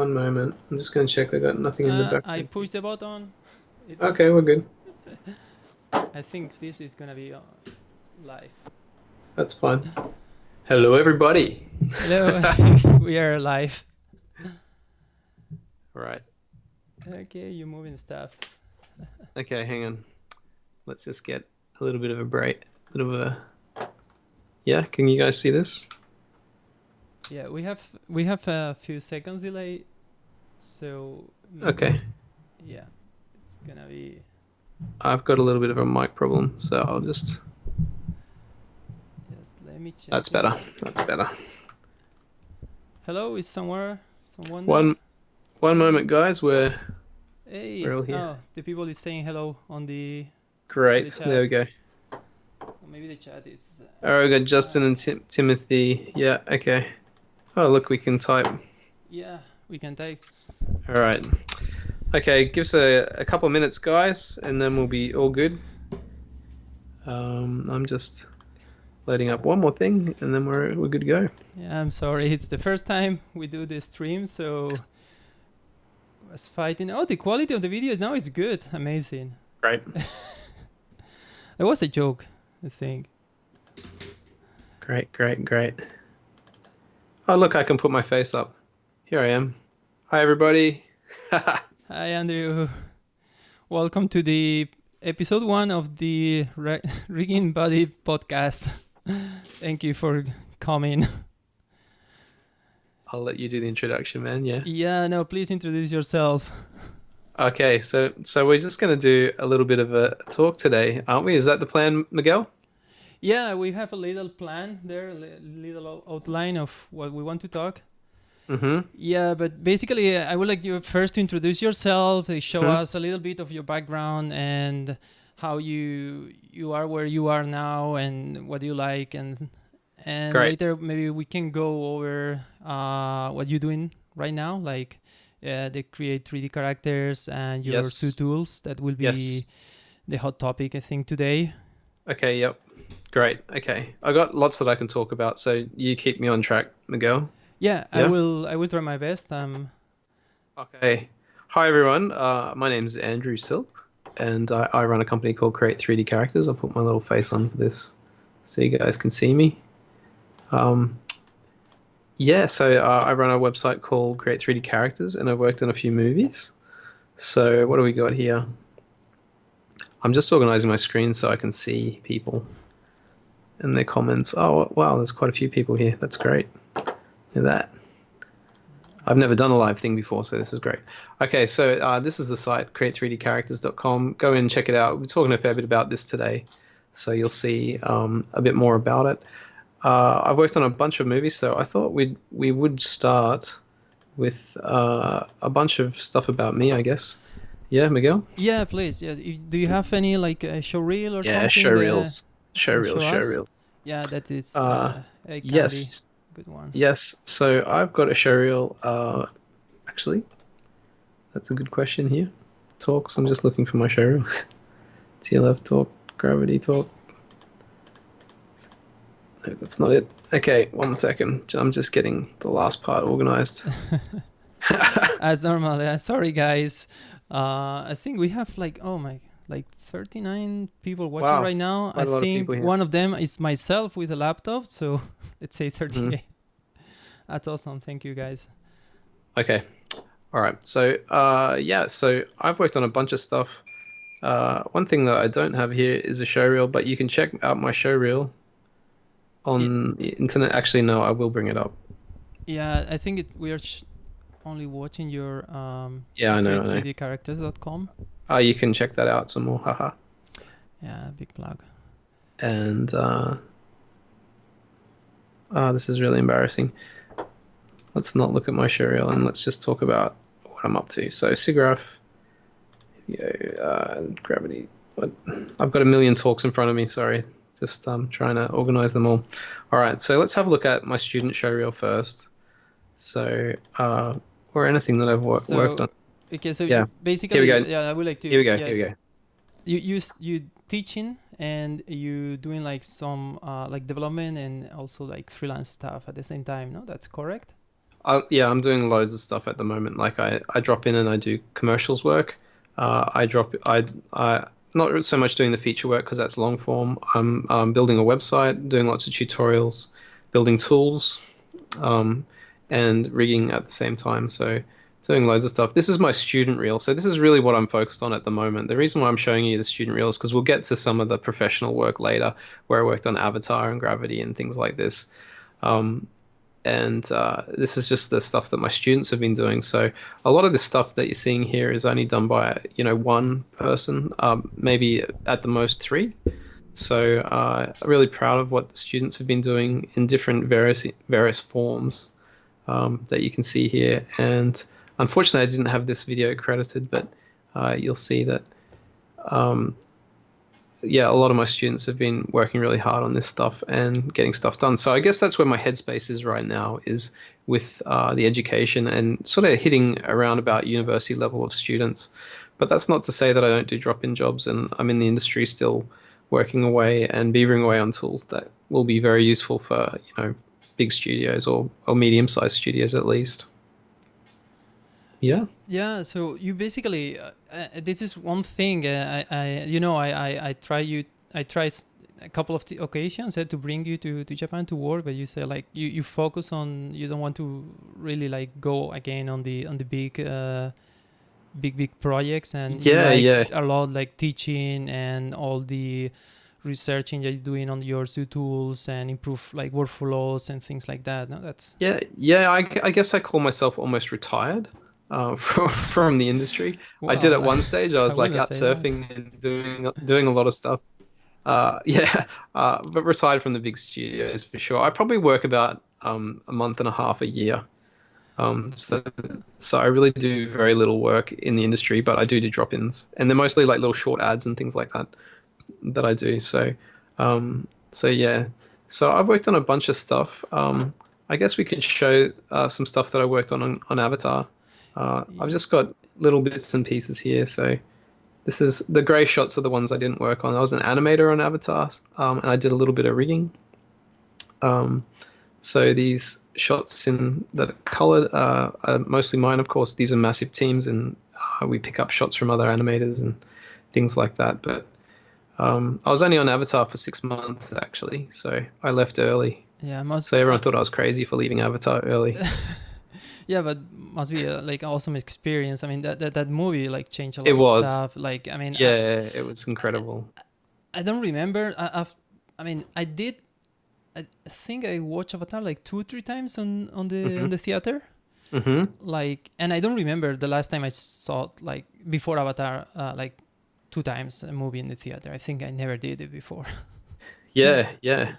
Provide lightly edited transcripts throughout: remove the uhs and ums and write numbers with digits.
One moment. I'm just going to check. I got nothing in the I background. pushed the button. It's. Okay, we're good. I think this is gonna be live. That's fine. Hello, everybody. Hello, I think we are live. All right. Okay, you're moving stuff. Okay, hang on. Let's just get a little bit of a break. A little bit of a... Yeah, can you guys see this? Yeah, we have a few seconds delay, so Okay. yeah, it's gonna be. I've got a little bit of a mic problem, so I'll just... Just let me check That's it. better. That's better. Hello, is someone there? One moment, guys. We're Hey, all here. oh, the people is saying hello on the to the Great. There chat. we go. Or maybe the chat is. All right, we got Justin Quiet. and Timothy. Yeah, okay. Oh, look, we can type. Yeah, we can take. All right. Okay, give us a couple of minutes, guys, and then we'll be all good. I'm just loading up one more thing, and then we're good to go. Yeah, I'm sorry. It's the first time we do this stream, so I was fighting. Oh, the quality of the video now is good. Amazing. Great. It was a joke, I think. Great. Oh, look, I can put my face up. Here I am. Hi, everybody. Hi, Andrew. Welcome to the episode 1 of the Rigging Body podcast. Thank you for coming. I'll let you do the introduction, man. Yeah. Yeah, no, please introduce yourself. Okay, so we're just going to do a little bit of a talk today, aren't we? Is that the plan, Miguel? Yeah, we have a little plan there, a little outline of what we want to talk. Mm-hmm. Yeah, but basically, I would like you first to introduce yourself, show Mm-hmm. us a little bit of your background and how you are where you are now and what you like, and Great. later maybe we can go over what you're doing right now, like the create 3D characters and your suit Yes. tools. That will be Yes. the hot topic, I think, today. Okay, yep. Great. Okay. I got lots that I can talk about, so you keep me on track, Miguel. Yeah, I Yeah? will. I will try my best. Okay. Hi, everyone. My name's Andrew Silke, and I run a company called Create 3D Characters. I'll put my little face on for this so you guys can see me. Um, yeah, so I run a website called Create 3D Characters, and I've worked on a few movies. So what do we got here? I'm just organizing my screen so I can see people and their comments. Oh, wow, there's quite a few people here. That's great. Look at that. I've never done a live thing before, so this is great. Okay, so this is the site, create3dcharacters.com. Go in and check it out. We're talking a fair bit about this today, so you'll see a bit more about it. I've worked on a bunch of movies, so I thought we would start with a bunch of stuff about me, I guess. Yeah, Miguel? Yeah, please. Yeah, do you have any like showreel or Yeah, something that showreels. you can show us? Showreels. Yeah, that is Uh, a candy, yes, good one. yes. So I've got a showreel. Actually, that's a good question here. Talks. I'm just looking for my showreel. TLF talk, gravity talk. No, that's not it. Okay, one second. I'm just getting the last part organized. As normal. Yeah, sorry guys. I think we have like 39 people watching Wow, right now. I quite a lot of think people here. one of them is myself with a laptop. So let's say Mhm. 38. That's awesome. Thank you guys. Okay, all right. So yeah, so I've worked on a bunch of stuff. One thing that I don't have here is a showreel, but you can check out my showreel Yeah, on the internet. Actually, no, I will bring it up. yeah. I think we are only watching your Yeah, I know. create3dcharacters.com. You can check that out some more. Haha. Yeah, big plug. And this is really embarrassing. Let's not look at my showreel and let's just talk about what I'm up to. So SIGGRAPH, gravity. What? I've got a million talks in front of me. Sorry, just trying to organize them all. All right, so let's have a look at my student showreel first. So or anything that I've worked So on. okay, so Yeah, you here we basically, go. yeah, I would like Here we to, go. yeah, Here we go. you teaching and you doing like some like development and also like freelance stuff at the same time. No, that's correct. I'm doing loads of stuff at the moment. Like I drop in and I do commercials work. I not so much doing the feature work because that's long form. I'm building a website, doing lots of tutorials, building tools, um, and rigging at the same time. So doing loads of stuff. This is my student reel. So this is really what I'm focused on at the moment. The reason why I'm showing you the student reel is because we'll get to some of the professional work later, where I worked on Avatar and Gravity and things like this. Um, and this is just the stuff that my students have been doing. So a lot of this stuff that you're seeing here is only done by one person, maybe at the most three. So I'm really proud of what the students have been doing in different various forms that you can see here. And unfortunately, I didn't have this video credited, but you'll see that um, yeah, a lot of my students have been working really hard on this stuff and getting stuff done. So I guess that's where my headspace is right now, is with the education and sort of hitting around about university level of students. But that's not to say that I don't do drop-in jobs, and I'm in the industry still working away and beavering away on tools that will be very useful for, big studios or medium-sized studios at least. Yeah, Yeah. yeah. So you basically, this is one thing. I try you. I try a couple of occasions to bring you to Japan to work, but you say like you focus on, you don't want to really like go again on the big projects, and you Yeah, like yeah. a lot like teaching and all the researching that you're doing on your tools and improve like workflows and things like that. No, that's Yeah. I guess I call myself almost retired from the industry. I did at wow. one stage. I I was like wouldn't out say that. surfing and doing a lot of stuff. Yeah, but retired from the big studios for sure. I probably work about a month and a half a year. So I really do very little work in the industry, but I do drop-ins, and they're mostly like little short ads and things like that I do. So yeah. So I've worked on a bunch of stuff. I guess we could show some stuff that I worked on Avatar. I've just got little bits and pieces here. So this is the gray shots are the ones I didn't work on. I was an animator on Avatar, and I did a little bit of rigging. Um, so these shots in that are colored are mostly mine, of course. These are massive teams, and we pick up shots from other animators and things like that. But I was only on Avatar for 6 months actually, so I left early. Yeah, must. So everyone thought I was crazy for leaving Avatar early. Yeah, but must be a, like awesome experience. I mean, that movie like changed a It lot of stuff. was, Like, I mean, yeah, it was I, incredible. I don't remember. I mean, I did. I think I watched Avatar like 2 or 3 times on Hmm. the theater. Hmm. Like, and I don't remember the last time I saw it, like before Avatar, like 2 times a movie in the theater. I think I never did it before. Yeah, yeah.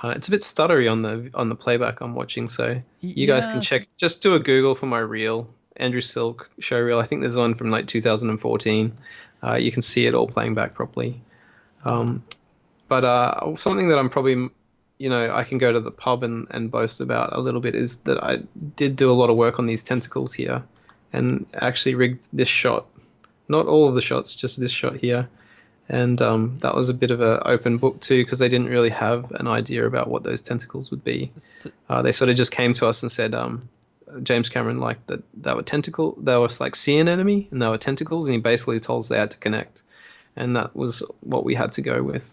It's a bit stuttery on the playback I'm watching, so you guys can Yeah, check. Just do a Google for my reel, Andrew Silk Showreel. I think there's one from like 2014. You can see it all playing back properly. Um, but something that I'm probably, I can go to the pub and boast about a little bit is that I did do a lot of work on these tentacles here, and actually rigged this shot. Not all of the shots, just this shot here. And that was a bit of an open book too, because they didn't really have an idea about what those tentacles would be. They sort of just came to us and said, James Cameron liked that they were tentacle, they were like sea anemone, and they were tentacles, and he basically told us they had to connect, and that was what we had to go with.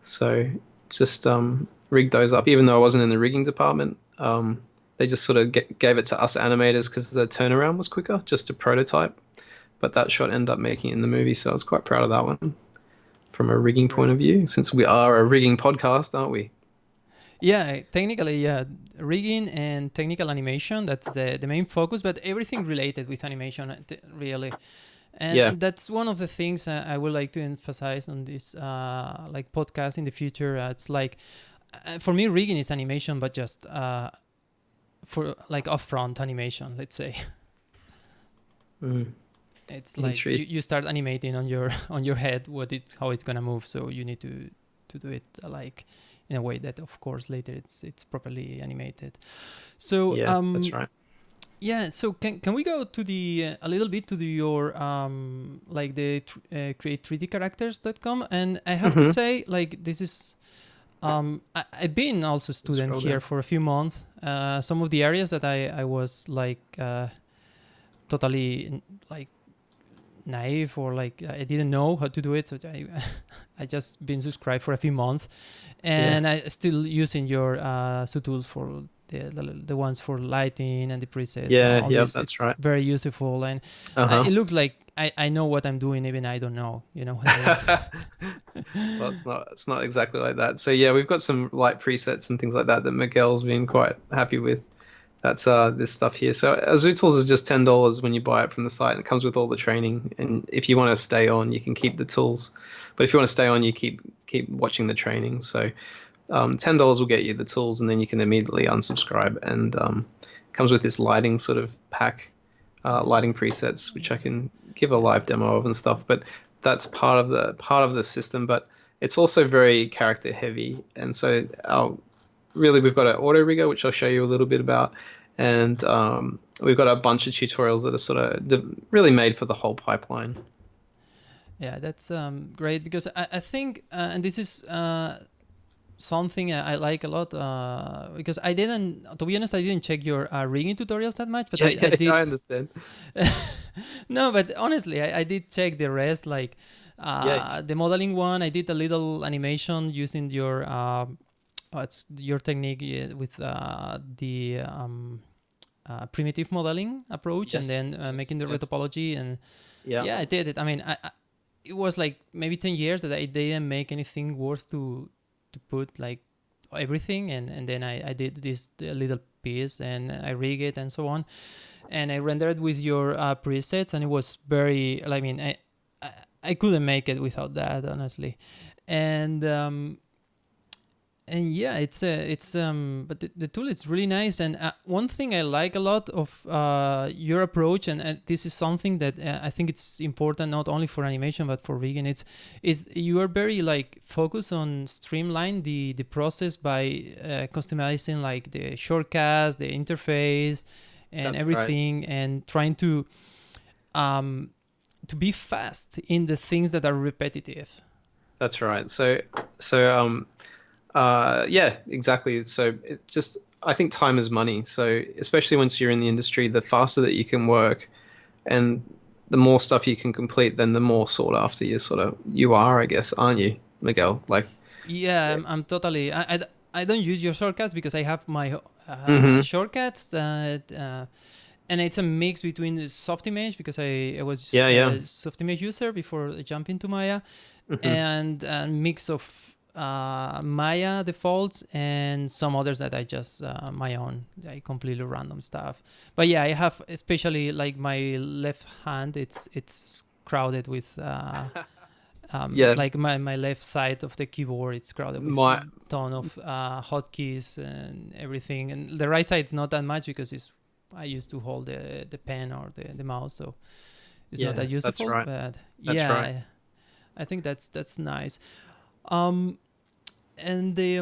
So just rigged those up, even though I wasn't in the rigging department. They just sort of gave it to us animators because the turnaround was quicker, just to prototype. But that shot ended up making it in the movie, so I was quite proud of that one from a that's rigging point of great. view, since we are a rigging podcast, aren't we? Yeah, technically, yeah, rigging and technical animation, that's the main focus, but everything related with animation, really. Yeah. And that's one of the things I would like to emphasize on this like podcast in the future. It's like, for me, rigging is animation, but just for like upfront animation, let's say. Mm. It's In like you, 3D. you start animating on your on your head how it's gonna move, so you need to do it like in a way that of course later it's properly animated. So Yeah, that's right. yeah, so can we go to the a little bit to your like the create3dcharacters.com, and I have to Hmm. say like this is I've been also student Scroll here down. for a few months. Some of the areas that I was like totally like naive or like I didn't know how to do it, so I just been subscribed for a few months, Yeah, and I still using your tools for the ones for lighting and the presets, yeah, all yep, this. that's It's right. very useful, and Uh-huh. it looks like I know what I'm doing, even I don't know. You know what I mean? Well, it's not exactly like that. So yeah, we've got some light presets and things like that that Miguel's been quite happy with. That's this stuff here. So Azutools is just $10 when you buy it from the site, and it comes with all the training. And if you want to stay on, you can keep the tools. But if you want to stay on, you keep watching the training. So $10 will get you the tools, and then you can immediately unsubscribe. And comes with this lighting sort of pack, lighting presets, which I can give a Yeah, live that's demo of and awesome. stuff. But that's part of the system. But it's also very character heavy, and so really we've got an auto rigger, which I'll show you a little bit about, and we've got a bunch of tutorials that are sort of really made for the whole pipeline. Yeah, that's great because I think, and this is something I like a lot because I didn't, to be honest, I didn't check your rigging tutorials that much, but Yeah, I yeah, yeah, I did. understand. No, but honestly, I did check the rest, like Yeah, the modeling one. I did a little animation using your it's your technique with the primitive modeling approach, and yes, then making yes, the yes. retopology. And Yeah, yeah, I did it. I mean, it was like maybe 10 years that I didn't make anything worth to put like everything, and then I did this little piece and I rig it and so on, and I rendered with your presets, and it was very. I mean, I I couldn't make it without that, honestly, and yeah, but the tool is really nice. And one thing I like a lot of your approach, and this is something that I think it's important not only for animation but for rigging. Is you are very like focused on streamline the process by customizing like the shortcuts, the interface, and that's right. everything, and trying um, to be fast in the things that are repetitive. That's right. Yeah, exactly. So it just I think time is money. So especially once you're in the industry, the faster that you can work and the more stuff you can complete, then the more sought after you are, I guess, aren't you, Miguel? Like, Yeah, I'm totally. I don't use your shortcuts because I have my mm-hmm. shortcuts that, and it's a mix between the soft image because I was Yeah, yeah. a soft image user before jumping to Maya, Mm-hmm. and a mix of Maya defaults and some others that I just my own, like completely random stuff. But yeah, I have especially like my left hand. It's crowded with. Yeah, Like my left side of the keyboard, it's crowded with my ton of hotkeys and everything, and the right side is not that much because it's I used to hold the pen or the mouse, so it's not yeah, that that's useful. right. But That's right. yeah, I think that's nice. Um, and the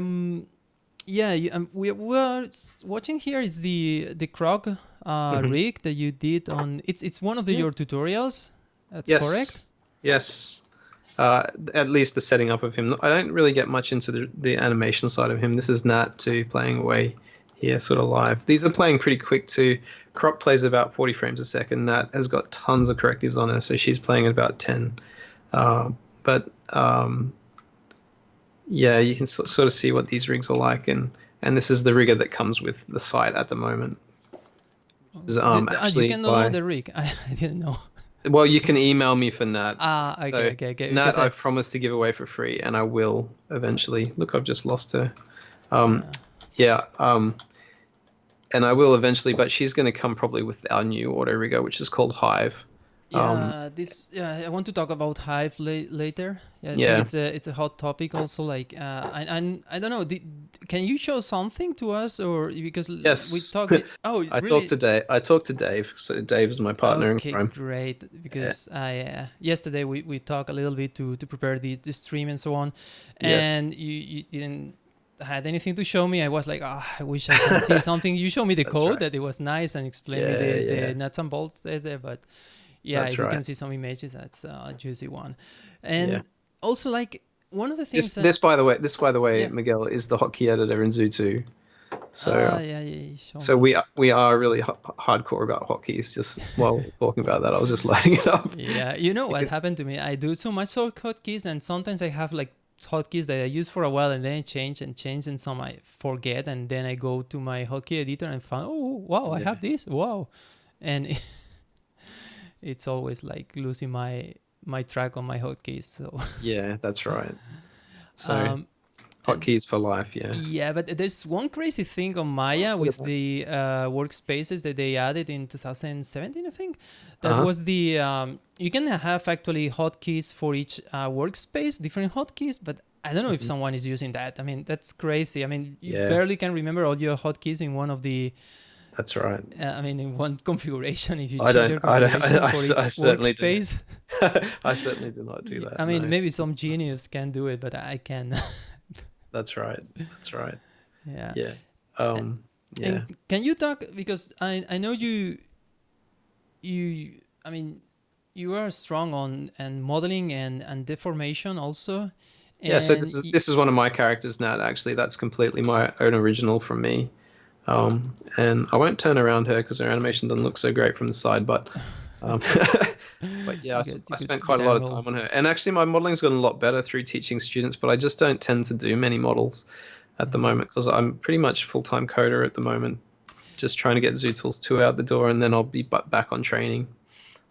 yeah, we are watching here is the Krog Hmm. rig that you did on. It's one of Yeah. your tutorials. That's correct. Yes. Yes. At least the setting up of him. I don't really get much into the animation side of him. This is Nat too playing away here, sort of live. These are playing pretty quick too. Crop plays about 40 frames a second. Nat has got tons of correctives on her, so she's playing at about 10. But yeah, you can sort of see what these rigs are like, and this is the rigger that comes with the site at the moment. Is You actually can download by the rig. I didn't know. well, you can email me for Nat. Okay, So okay, okay. Nat, Because I've promised to give away for free, and I will eventually. Look, I've just lost her. Um, uh, yeah, and I will eventually, but she's going to come probably with our new auto rigger, which is called Hive. Um, I want to talk about Hive later. Yeah, I think yeah. it's a hot topic also. Like, I don't know. Can you show something to us, or because we Yes. talked? Oh, I talked really? to Dave. I talked to Dave. So Dave is my partner in Okay, crime. great. Yeah. Because I yesterday we talked a little bit to prepare the stream and so on, Yes. and you didn't had anything to show me. I was like, I wish I can see something. You showed me the That's code right. that it was nice and explained me Yeah, the yeah. nuts and bolts there. But yeah, That's if you right. can see some images, that's a juicy one. Yeah. And also like one of the This things that this by the way, yeah. Miguel, is the hotkey editor in Zoo 2. So Yeah, yeah, you show so me. we are really hardcore about hotkeys. Just while we're talking about that, I was just lighting it up. Yeah, you know what happened to me? I do so much hotkeys, and sometimes I have like hotkeys that I use for a while, and then I change, and some I forget, and then I go to my hotkey editor and find, oh wow, I Yeah, have this, wow, and it's always like losing my track on my hotkeys. So, yeah, that's right. So um, and hotkeys for life. Yeah. yeah, but there's one crazy thing on Maya What with about? the workspaces that they added in 2017, I think. That Uh-huh. was the you can have actually hotkeys for each workspace, different hotkeys, but I don't know if Mhm. someone is using that. I mean, that's crazy. I mean, you Yeah, barely can remember all your hotkeys in one of the. that's right. I mean, in one configuration, if you I change don't. your I don't. configuration for each I certainly do. workspace. I certainly do not do I that. mean, No. maybe some genius can do it, but I can. That's right. That's right. Yeah. Yeah. And, Yeah. and can you talk, because I know you I mean you are strong on and modeling and deformation also, Yeah. So and this is one of my characters now. Actually, that's completely my own original from me. And I won't turn around her because her animation doesn't look so great from the side. Um, but yeah, you I could spent get quite a a lot of role. time on her. And actually, my modeling's gotten a lot better through teaching students. But I just don't tend to do many models at the Mhm. moment because I'm pretty much full-time coder at the moment, just trying to get Zootools 2 out the door, and then I'll be back on training.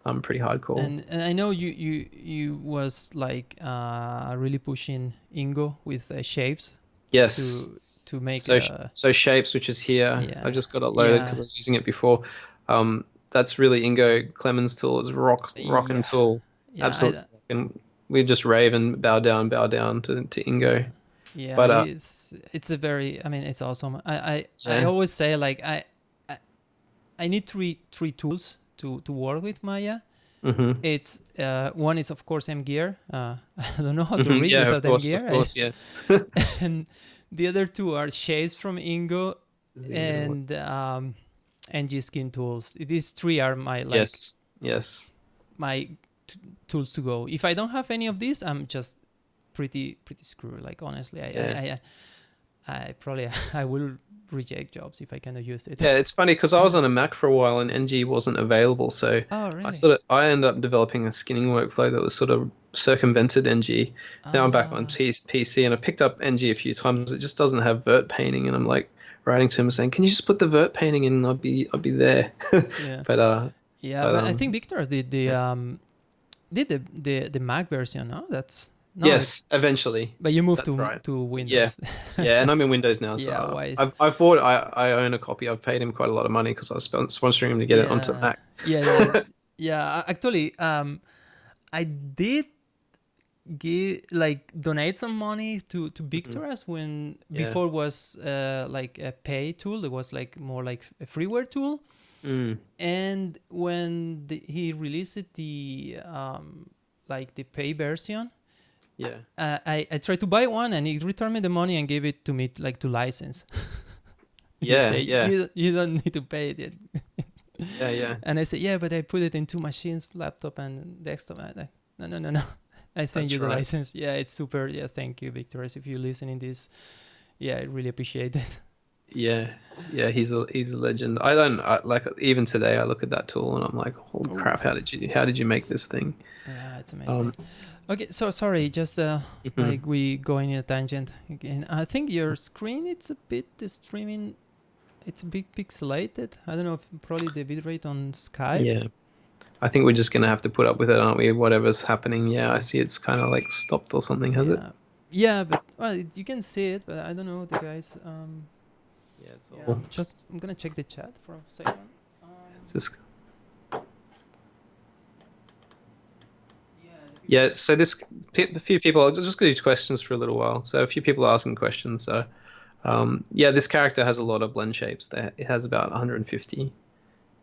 I'm pretty hardcore. And I know you was like really pushing Ingo with shapes Yes. to make So shapes, which is here, I yeah, just got it loaded because yeah, I was using it before. That's really Ingo Clemens' tool. It's rockin' yeah, tool, yeah, absolutely. And we just rave and bow down to yeah, Ingo. yeah. But It's a very, I mean, it's awesome. I yeah, always say like I I need three tools to work with Maya. hmm It's one is of course M gear. I don't know how to read yeah, without M of gear. course, yeah. And the other two are shades from Ingo This is even gonna work. and NG skin tools. These three are my like Yes, yes, my tools to go. If I don't have any of these, I'm just pretty screwed. Like honestly, yeah. I probably I will reject jobs if I cannot use it. Yeah, it's funny because I was on a Mac for a while and NG wasn't available, so Oh really? I ended up developing a skinning workflow that was sort of circumvented NG. Now I'm back on Ah, PC and I picked up NG a few times. It just doesn't have vert painting, and I'm like writing to him saying, "Can you just put the vert painting in? And I'll be there." yeah. But Yeah, but but I think Victor yeah. did the Mac version. No, that's no. Yes, eventually. But you moved That's right. to Yeah, Windows. yeah, and I'm in Windows now, Yeah, so wise. I own a copy. I've paid him quite a lot of money because I was sponsoring him to get it onto Yeah, Mac. yeah, yeah, yeah. Actually, I did give like donate some money to Mhm. Victor as when Yeah. before was like a pay tool. It was like more like a freeware tool. Mm. And when he released the like the pay version, Yeah. I tried to buy one and he returned me the money and gave it to me like to license. He Yeah, say yeah, you don't need to pay it yet. yeah, yeah. And I said yeah, but I put it in two machines, laptop and desktop. And no. I send you That's the right. license. Yeah, it's super. Yeah, thank you, Victor. If you're listening this, yeah, I really appreciate it. Yeah, yeah. He's a legend. Like even today. I look at that tool and I'm like, holy Oh, crap! How did you make this thing? yeah, it's Um, amazing. Okay, so sorry, just mhm. like we going in a tangent again. I think your screen it's a bit the streaming. It's a bit pixelated. I don't know if probably the bitrate on Skype. Yeah. I think we're just gonna have to put up with it, aren't we? Whatever's happening. Yeah, I see it's kind of like stopped or something, has it? Yeah, yeah, but well, you can see it, but I don't know the guys. Yeah, it's Yeah, all. I'm gonna check the chat for a second. It's just Yeah, yeah. because So a few people. I'll just go to questions for a little while. So a few people are asking questions. So yeah, this character has a lot of blend shapes. It has about 150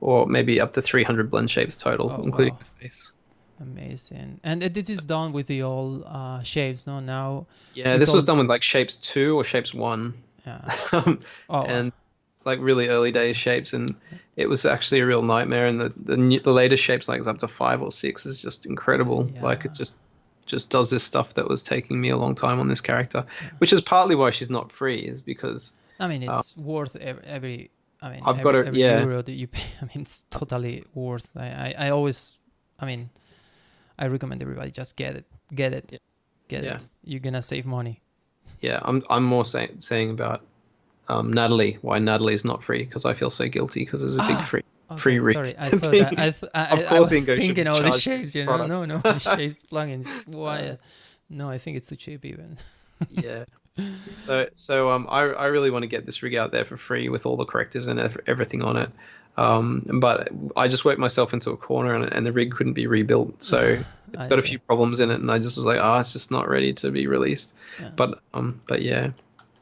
or maybe up to 300 blend shapes total, oh including wow, the face. amazing. And this is done with the all shapes, no? Now Yeah, with this was all done with like shapes 2 or shapes 1. yeah. Um, Oh wow. and like really early days shapes, and it was actually a real nightmare. And the latest shapes, like it's up to 5 or 6, is just incredible. Like it's Yeah. just just does this stuff that was taking me a long time on this character, Yeah. which is partly why she's not free, is because I mean, uh, it's worth every. I mean, I've got her. every Yeah, euro that you pay. I mean, it's totally worth. I always. I mean, I recommend everybody just get it, get it, yeah, get yeah, it. You're gonna save money. yeah. I'm more saying about Natalie, why Natalie is not free, because I feel so guilty because there's a big Ah, free okay. rig Sorry, I thought thing. that Of I course, was Ingo should be thinking, oh, the charged for shades. this You know, product. no, the shades plugins. Why? Uh, No, I think it's too cheap even. yeah. I really want to get this rig out there for free with all the correctives and everything on it. But I just worked myself into a corner, and the rig couldn't be rebuilt, so it's I got a see. few problems in it, and I just was like, it's just not ready to be released. Yeah. But yeah.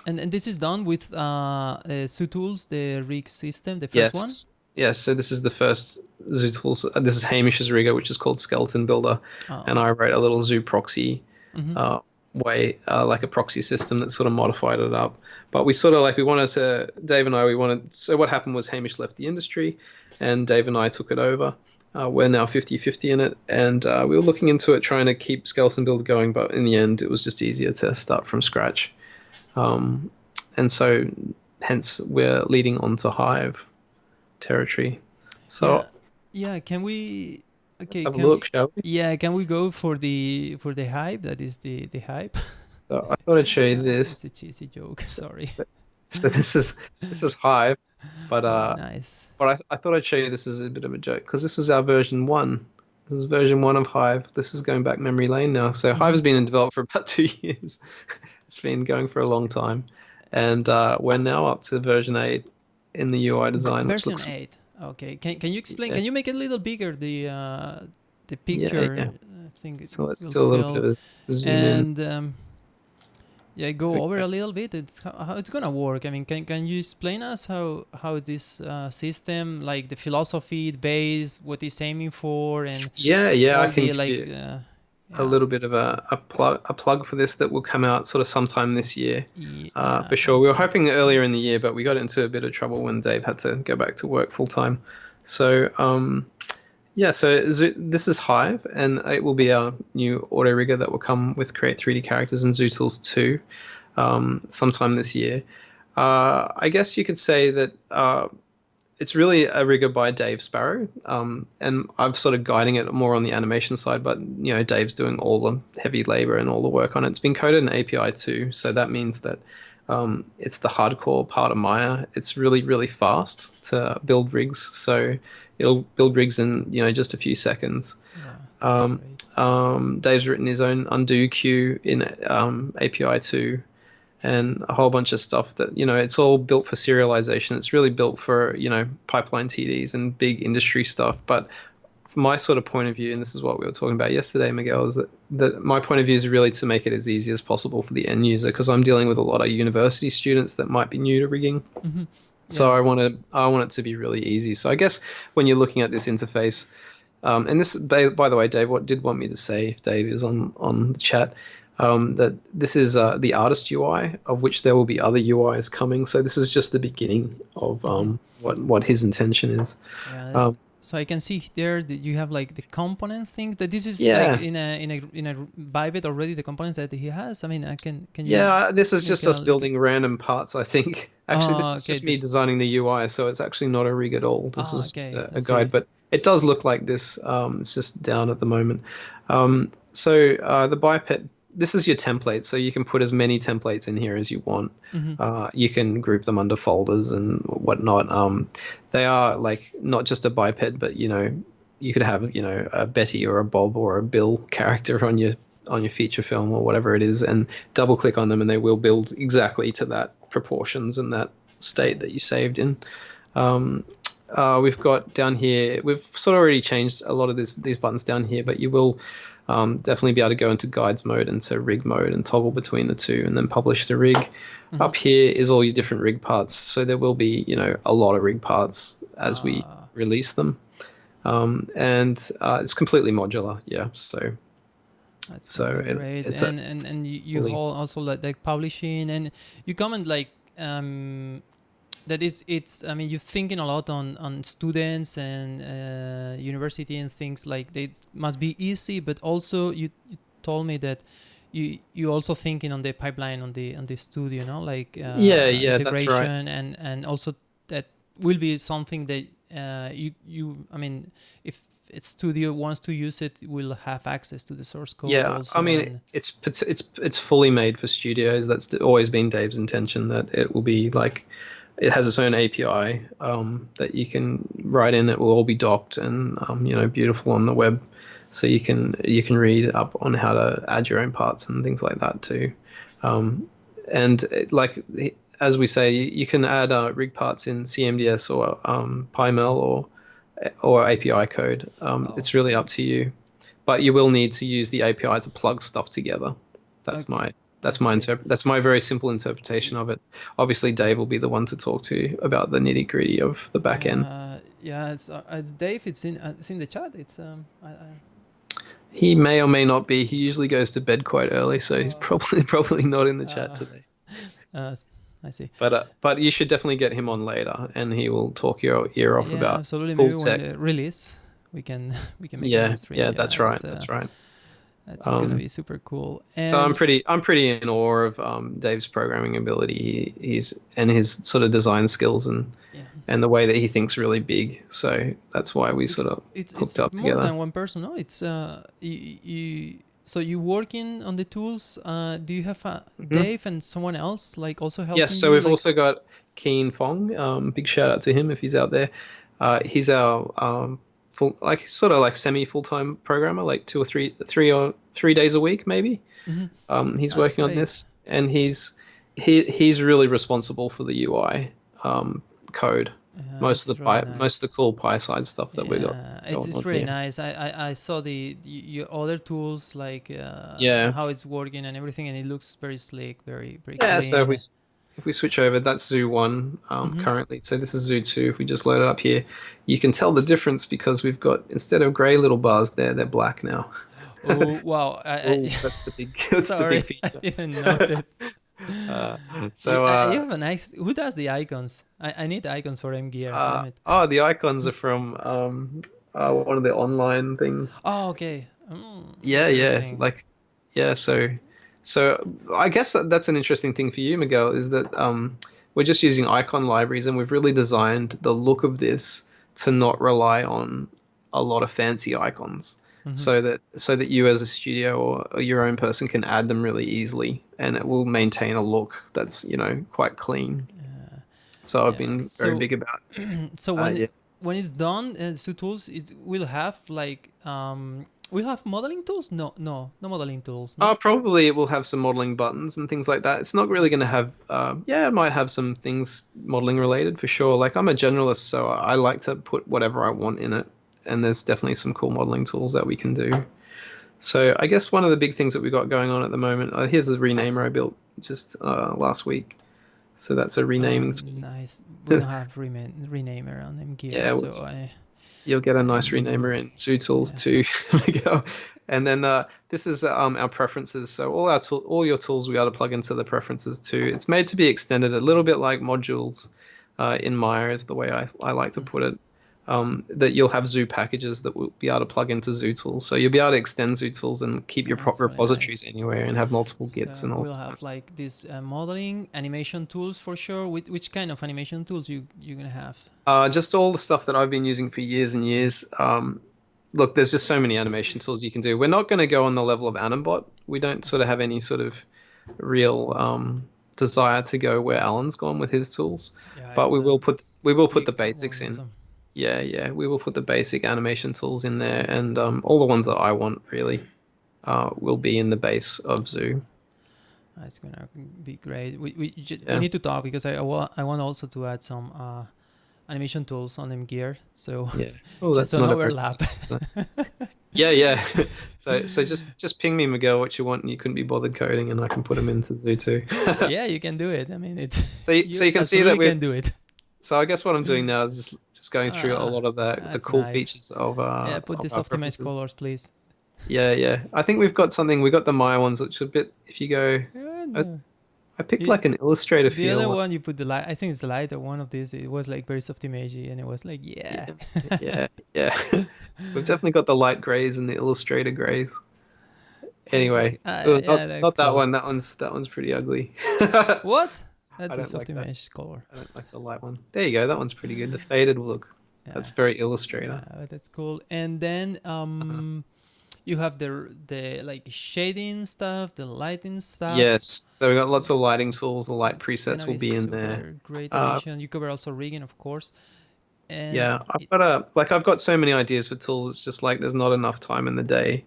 And this is done with Tools, the rig system, the first one. Yes. Yes. So this is the first Zoo Tools. This is Hamish's rigger, which is called Skeleton Builder, and Oh. I wrote a little Zoo proxy Mm-hmm. way, like a proxy system that sort of modified it up. But we sort of like we wanted to, Dave and I, we wanted. So what happened was Hamish left the industry, and Dave and I took it over. We're now 50-50 in it, and we were looking into it, trying to keep Skeleton Builder going. But in the end, it was just easier to start from scratch. And so hence we're leading on to Hive territory. So Yeah. Can we? Okay. have a look, shall we? Yeah. Can we go for the hype? That is the hype. So I thought I'd show you It's this. a cheesy joke. So, Sorry. so, so this is Hive, but Oh, nice. I thought I'd show you this as a bit of a joke because this is our version one. This is version one of Hive. This is going back memory lane now. So Hive has been in development for about 2 years. It's been going for a long time, and we're now up to version 8 in the UI design, which Version looks 8. Okay. Can you explain? yeah, Can you make it a little bigger? The yeah, picture. yeah. I think it So let's will do a little bit fill. of a zoom in. And yeah, go over Okay. a little bit. It's how it's gonna work. I mean, can you explain us how this system, like the philosophy, the base, what it's aiming for, and Yeah, I all can the give like, you a yeah, little bit of a plug for this that will come out sort of sometime this year, yeah, for sure. We that's were right. hoping earlier in the year, but we got into a bit of trouble when Dave had to go back to work full time. So yeah, so this is Hive, and it will be our new auto rigger that will come with Create 3D characters in Zootools 2 sometime this year. I guess you could say that it's really a rigger by Dave Sparrow, and I'm sort of guiding it more on the animation side, but Dave's doing all the heavy labor and all the work on it. It's been coded in API too, so that means that it's the hardcore part of Maya. It's really, really fast to build rigs, so it'll build rigs in just a few seconds. Yeah, that's great. Dave's written his own undo queue in API 2 and a whole bunch of stuff that it's all built for serialization. It's really built for pipeline TDs and big industry stuff. But from my sort of point of view, and this is what we were talking about yesterday, Miguel, is that my point of view is really to make it as easy as possible for the end user, because I'm dealing with a lot of university students that might be new to rigging. Mm-hmm. So Yeah. I want it to be really easy. So I guess when you're looking at this interface, and this, by the way, Dave, what did want me to say, if Dave is on the chat, that this is the artist UI, of which there will be other UIs coming. So this is just the beginning of Mm-hmm. what his intention is. Yeah. Um, So I can see there that you have like the components thing. That this is like yeah, in a Bybit already, the components that he has. I mean, can you yeah. This is make just a us like? building random parts, I think. Actually, this Oh, is okay. just me This. designing the UI, so it's actually not a rig at all. This Oh, is just okay. I a guide, see. but it does look like this. It's just down at the moment. So the biped, this is your template, so you can put as many templates in here as you want. Mm-hmm. You can group them under folders and whatnot. They are like not just a biped, but you could have a Betty or a Bob or a Bill character on your feature film or whatever it is, and double click on them, and they will build exactly to that proportions and that state that you Nice. saved in. We've got down here, we've sort of already changed a lot of these buttons down here, but you will definitely be able to go into guides mode and to rig mode and toggle between the two and then publish the rig. Mm-hmm. Up here is all your different rig parts. So there will be, a lot of rig parts as we Uh, release them. And it's completely modular. Yeah. that's So gonna be great. it's a And you fully, also like publishing, and you comment like that is it's. I mean, you're thinking a lot on students and university and things like they must be easy, but also you told me that you also thinking on the pipeline on the studio, no, like Yeah, that's right. integration, and also that will be something that you I mean, if its studio wants to use it, will have access to the source code Yeah, I also. mean And it's fully made for studios. That's always been Dave's intention, that it will be like it has its own API that you can write in. It will all be docked and beautiful on the web, so you can read up on how to add your own parts and things like that too. Um, and as we say, you can add rig parts in CMDS or PyML or API code. oh, It's really up to you, but you will need to use the API to plug stuff together. That's okay, my I that's my see. that's my very simple interpretation of it. Obviously, Dave will be the one to talk to about the nitty gritty of the back end. Yeah, it's Dave. It's in the chat. It's He may or may not be. He usually goes to bed quite early, so he's uh, probably not in the chat uh, today. uh, I see. But you should definitely get him on later, and he will talk your ear off Yeah, about absolutely. full Maybe when tech. the release, we can we can make a Yeah, nice stream. yeah, Yeah, that's right. That's right. that's gonna Um, be super cool. So I'm And pretty in awe of Dave's programming ability. He's and his sort of design skills yeah, and the way that he thinks really big. So that's why we it sort of it's hooked up more together. than one person. No, it's so you working on the tools. Do you have Hmm. Dave and someone else like also Yes. helping So you? we've Like, also got Keen Fong. Big shout out to him if he's out there. He's our full, like sort of like semi full time programmer, like 2 or 3 days a week maybe. mhm, He's that's working on great. this, and he's really responsible for the UI code. It's really Most nice. of the cool Py side stuff that we got Yeah, going it's on really here. nice. I saw your other tools like Yeah, how it's working and everything, and it looks very slick, very yeah. So clean. if we switch over, that's Zoo one Hmm. currently. So this is Zoo two. If we just load it up here, you can tell the difference because we've got, instead of grey little bars there, they're black now. Oh wow! Oh, that's the big that's the big Sorry, I feature. didn't notice. uh, so You have a nice. Who does the icons? I need icons for M Gear. Damn it. the icons are from one of the online things. Oh, okay. Yeah, yeah, Interesting. like yeah. So I guess that's an interesting thing for you, Miguel, is that we're just using icon libraries, and we've really designed the look of this to not rely on a lot of fancy icons, Hmm. so that you as a studio or your own person can add them really easily, and it will maintain a look that's quite clean. So I've Yeah. been very So big about so yeah. when it's done, Su tools, it will have like will have modeling tools. No modeling tools. No. Probably it will have some modeling buttons and things like that. It's not really going to have, yeah, it might have some things modeling related for sure. Like I'm a generalist, so I like to put whatever I want in it. And there's definitely some cool modeling tools that we can do. So I guess one of the big things that we got going on at the moment, here's the renamer I built just last week. So that's a renaming tool. Nice. We don't have renamer on M Gear, Yeah, so you'll get a I nice am renamer in Zoo Tools yeah. too. Miguel. And then this is our preferences. So all your tools we got to plug into the preferences too. It's made to be extended a little bit like modules in Maya is the way I like to put it. That you'll have Zoo packages that will be able to plug into Zoo Tools. So you'll be able to extend Zoo Tools and keep your That's really nice. repositories anywhere and have multiple Gits So and all we'll this kind have of stuff. like this modeling animation tools for sure. Which kind of animation tools you're gonna have? Just all the stuff that I've been using for years and years. Look, there's just so many animation tools you can do. We're not going to go on the level of Animbot. We don't sort of have any sort of real desire to go where Alan's gone with his tools, Yeah, but it's a we will put the big basics one in. also. Yeah, yeah, we will put the basic animation tools in there, and all the ones that I want really will be in the base of Zoo. It's gonna be great. We Yeah, need to talk because I want also to add some animation tools on M Gear, so yeah. Oh, just that's don't not a very overlap. Yeah, yeah. So just ping me, Miguel, what you want, and you couldn't be bothered coding, and I can put them into Zoo too. Yeah, you can do it. I mean, it's So you you can see that absolutely we're. can do it. So I guess what I'm doing now is just going through a Ah, lot of the that's cool nice. features Yeah, put of this our optimized preferences. colors, please. Yeah, yeah. I think we've got something. We got the Maya ones, which are a bit. If you go, I, And, I picked you, like an Illustrator the feel other one. one you put the light. I think it's the lighter one of these. It was like very soft imagey, and it was like Yeah, yeah. yeah, yeah. We've definitely got the light grays and the Illustrator grays. Anyway, Yeah, that's not that close. one. That one's pretty ugly. I What? That's a don't soft like that. image color. I don't like the light one. There you go. That one's pretty good. The faded look. Yeah, That's very Illustrator. yeah, that's cool. And then Uh-huh. you have the like shading stuff, the lighting stuff. Yes. So we got So, lots of so lighting tools. The light it's presets gonna will be be in there. super great Uh, addition. You cover also rigging, of course, and yeah, it, I've got so many ideas for tools. It's just like there's not enough time in the day.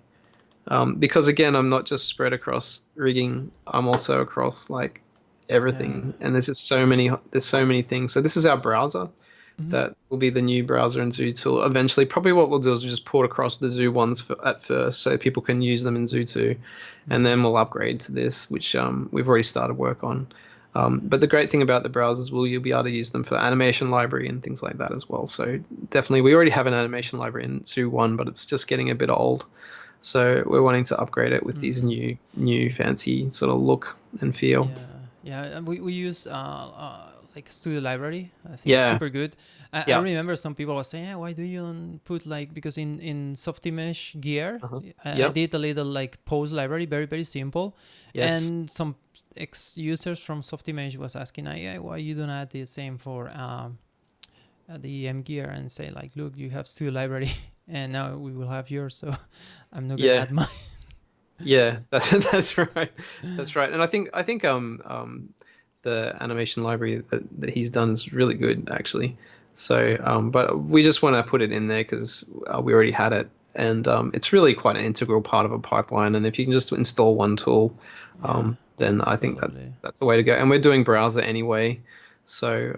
Because again, I'm not just spread across rigging. I'm also across like yeah. everything, and there's so many things. So this is our browser. Hmm. That will be the new browser and Zoo tool. Eventually, probably what we'll do is we'll just port across the Zoo ones at first, so people can use them in Zoo 2, and then we'll upgrade to this, which we've already started work on. But the great thing about the browsers will you'll be able to use them for animation library and things like that as well. So definitely, we already have an animation library in Zoo 1, but it's just getting a bit old. So we're wanting to upgrade it with these new fancy sort of look and feel. Yeah, yeah. And we use like Studio Library. I think it's Yeah, super good. I yeah, remember some people were saying, why do you don't put like because in Softimage gear, uh-huh. I Yep, did a little like pose library, very simple, yes. and some ex users from Softimage was asking, yeah, why you don't add the same for the EM gear and say like, look, you have Studio Library, and now we will have yours, so I'm not gonna Yeah, add mine. yeah, that's right. That's right. And I think the animation library that he's done is really good actually. So but we just want to put it in there because we already had it, and it's really quite an integral part of a pipeline. And if you can just install one tool, Yeah, then I think absolutely. that's the way to go. And we're doing browser anyway, so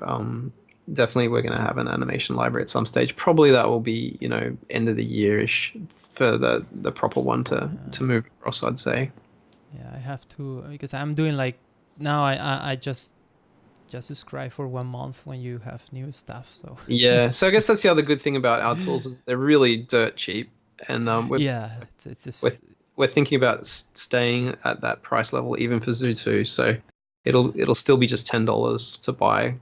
definitely we're going to have an animation library at some stage. Probably that will be end of the year-ish for the proper one to Uh, move across, I'd say. Yeah, I have to because I'm doing like now. I just subscribe for 1 month when you have new stuff. So Yeah, so I guess that's the other good thing about our tools is they're really dirt cheap, and yeah, it's just we're we're thinking about staying at that price level even for Zoo 2. So it'll still be just $10 to buy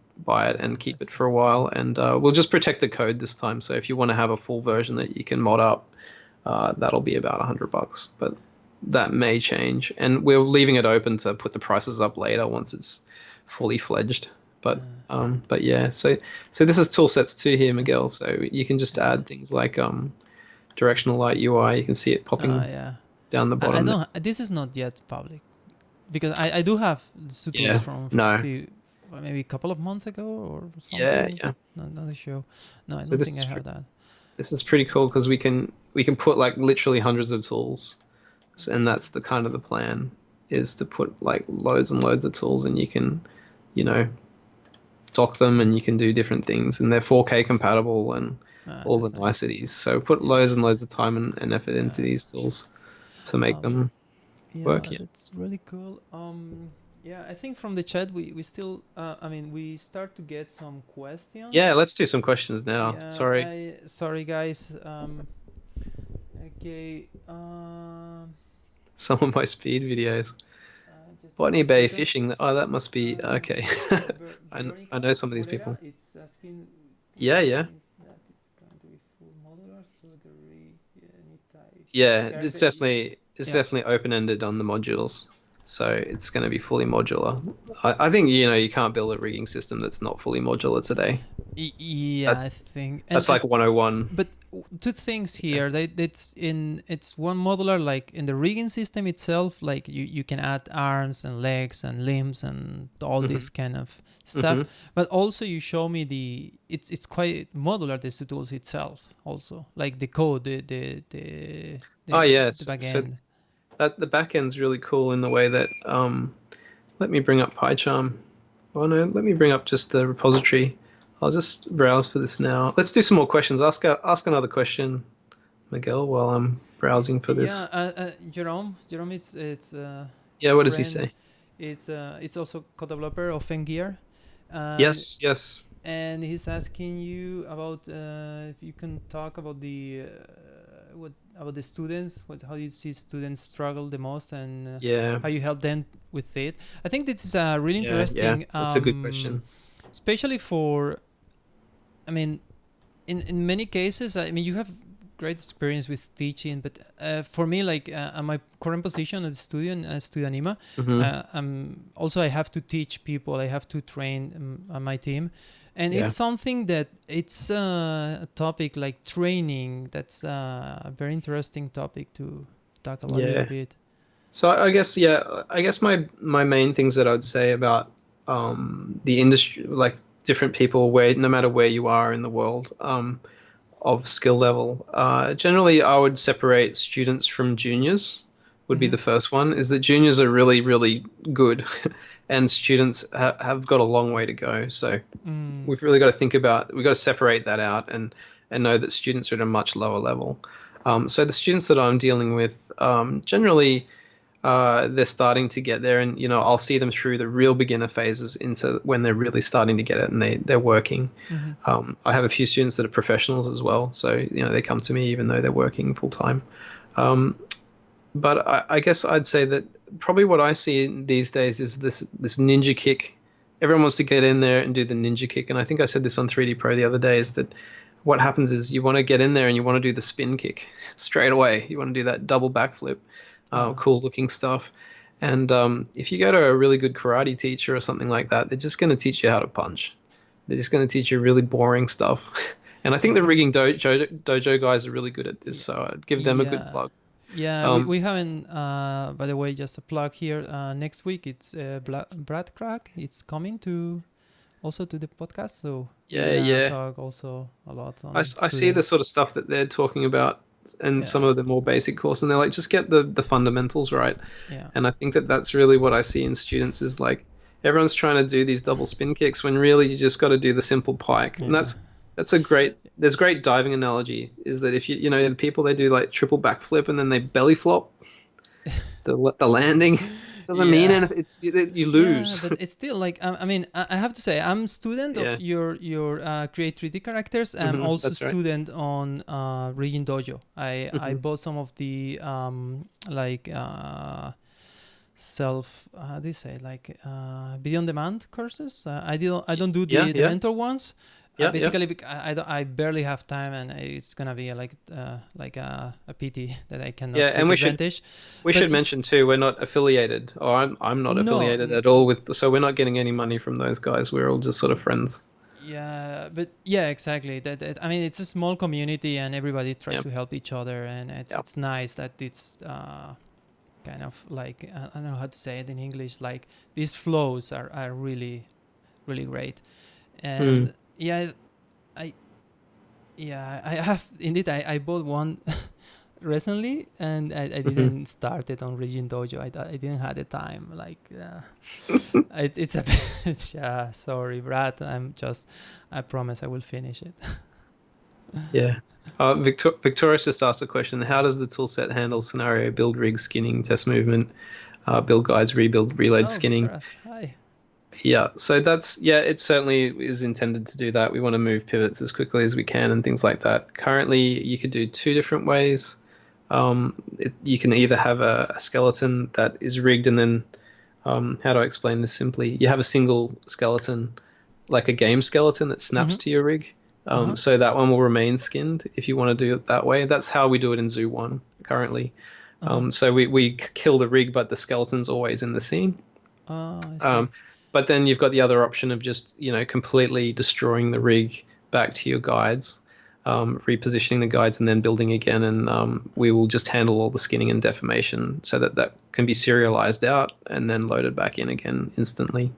it and keep it that's for a while, and we'll just protect the code this time. So if you want to have a full version that you can mod up, that'll be about $100, but that may change, and we're leaving it open to put the prices up later once it's fully fledged. But yeah, so this is tool sets 2 here, Miguel. So you can just yeah. add things like directional light UI. You can see it popping Yeah. down the I bottom there. don't. This is not yet public because I do have tools Yeah, from no, maybe a couple of months ago or yeah, something, yeah. but not a show. No, I So don't think I have that. this is pretty cool because we can put like literally hundreds of tools, and that's the kind of the plan is to put like loads and loads of tools, and you can, you know, dock them and you can do different things, and they're 4K compatible and all the That's nice. niceties. So put loads and loads of time and effort into Yeah. these tools to make Um, them work. Yeah, Yeah. that's really cool. Yeah, I think from the chat we still, I mean, we start to get some Yeah, questions. let's do some questions now. Yeah, Sorry. sorry guys. Okay. Some of my speed videos. Just Botany one Bay second. fishing. Oh, that must be okay. I Veronica know some of these Morera, people. it's asking. Yeah, This yeah. means that it's going to be full modular, so the any type Yeah, character. it's Yeah. definitely open-ended on the modules. So it's going to be fully modular. I think you can't build a rigging system that's not fully modular today. Yeah, I That's think, that's like 101. but two things Yeah. here. It's one modular, like in the rigging system itself, like you can add arms and legs and limbs and all Hmm. this kind of stuff. Hmm. But also you show me it's quite modular, the tools itself also, like the code, Oh the yes. back So end. that the back end's really cool in the way that let me bring up PyCharm. Oh no, let me bring up just the repository. I'll just browse for this now. Let's do some more questions. Ask another question, Miguel, while I'm browsing for Yeah, this. Jerome, it's Yeah, a what does he friend. say? It's also co-developer of Fengear, and Yes, yes. he's asking you about if you can talk about the what about the students, how you see students struggle the most, and Yeah, how you help them with it. I think this is a really yeah. interesting, That's a good question. especially for, I mean, in many cases, I mean, you have great experience with teaching, but for me, like at my current position as a student, as Studio Anima, Hmm. also I have to teach people. I have to train my team, and Yeah. it's something that it's a topic like training. That's a very interesting topic to tackle a little Yeah. bit. So I guess yeah, I guess my main things that I'd say about the industry, like different people, where no matter where you are in the world, of skill level, generally I would separate students from juniors. Would be Mm-hmm. the first one. Is that juniors are really good, and students have got a long way to go. So Mm. we've really got to think about we've got to separate that out and know that students are at a much lower level. So the students that I'm dealing with, generally they're starting to get there, and I'll see them through the real beginner phases into when they're really starting to get it and they're working. Mm-hmm. I have a few students that are professionals as well, so they come to me even though they're working full time. Um, but I guess I'd say that probably what I see these days is this ninja kick. Everyone wants to get in there and do the ninja kick, and I think I said this on 3D Pro the other day, is that what happens is you want to get in there and you want to do the spin kick straight away. You want to do that double backflip, Uh, cool looking stuff. And if you go to a really good karate teacher or something like that, they're just going to teach you how to punch. They're just going to teach you really boring stuff. And I think the rigging dojo guys are really good at this, yeah. so I'd give them a good Yeah. plug. Yeah, Um, we haven't. By the way, just a plug here. Next week, it's Brad Crack. It's coming to also to the podcast, so we're yeah, gonna yeah. talk also a lot I, on I see the students. sort of stuff that they're talking about and some Yeah, of the more basic course, and they're like, just get the fundamentals right. yeah, And I think that that's really what I see in students is like everyone's trying to do these double spin kicks when really you just got to do the simple pike. And yeah, that's a great there's great diving analogy is that if the people they do like triple backflip and then they belly flop the landing doesn't mean yeah. anything. You Yeah, lose. but it's still like I mean I have to say I'm student of Yeah. your create 3D characters. I'm also That's right. student on Region Dojo. I Hmm. bought some of the like self how do you say like video on demand courses. I don't do Yeah, the yeah, mentor ones. yeah. Basically, I barely have time, and it's gonna be like a pity that I Yeah, cannot and take advantage. we But should mention too, we're not affiliated, or I'm not no, affiliated at all with, so we're not getting any money from those guys. We're all just sort of friends. yeah, but yeah, exactly. I mean, it's a small community, and everybody tries Yeah, to help each other, and it's yeah. it's nice that it's kind of like I don't know how to say it in English. Like these flows are really great, Hmm. and yeah, I I have indeed I bought one recently, and I Hmm. didn't start it on Region Dojo. I didn't have the time. Like it's a bit, yeah. Sorry, Brad. I promise I will finish it. Yeah. Victoria's just asked a question. How does the toolset handle scenario, build rig, skinning, test movement, build guides, rebuild, reload, Oh, skinning? Victor, hi. Yeah, so yeah, it certainly is intended to do that. We want to move pivots as quickly as we can and things like that. Currently, you could do two different ways. You can either have a skeleton that is rigged and then, how do I explain this simply? You have a single skeleton, like a game skeleton that snaps Mm-hmm. to your rig. Uh-huh. So that one will remain skinned if you want to do it that way. That's how we do it in Zoo 1 currently. Uh-huh. So we kill the rig, but the skeleton's always in the scene. Oh, I see. Um, but then you've got the other option of just, completely destroying the rig back to your guides, repositioning the guides and then building again. And we will just handle all the skinning and deformation so that that can be serialized out and then loaded back in again instantly.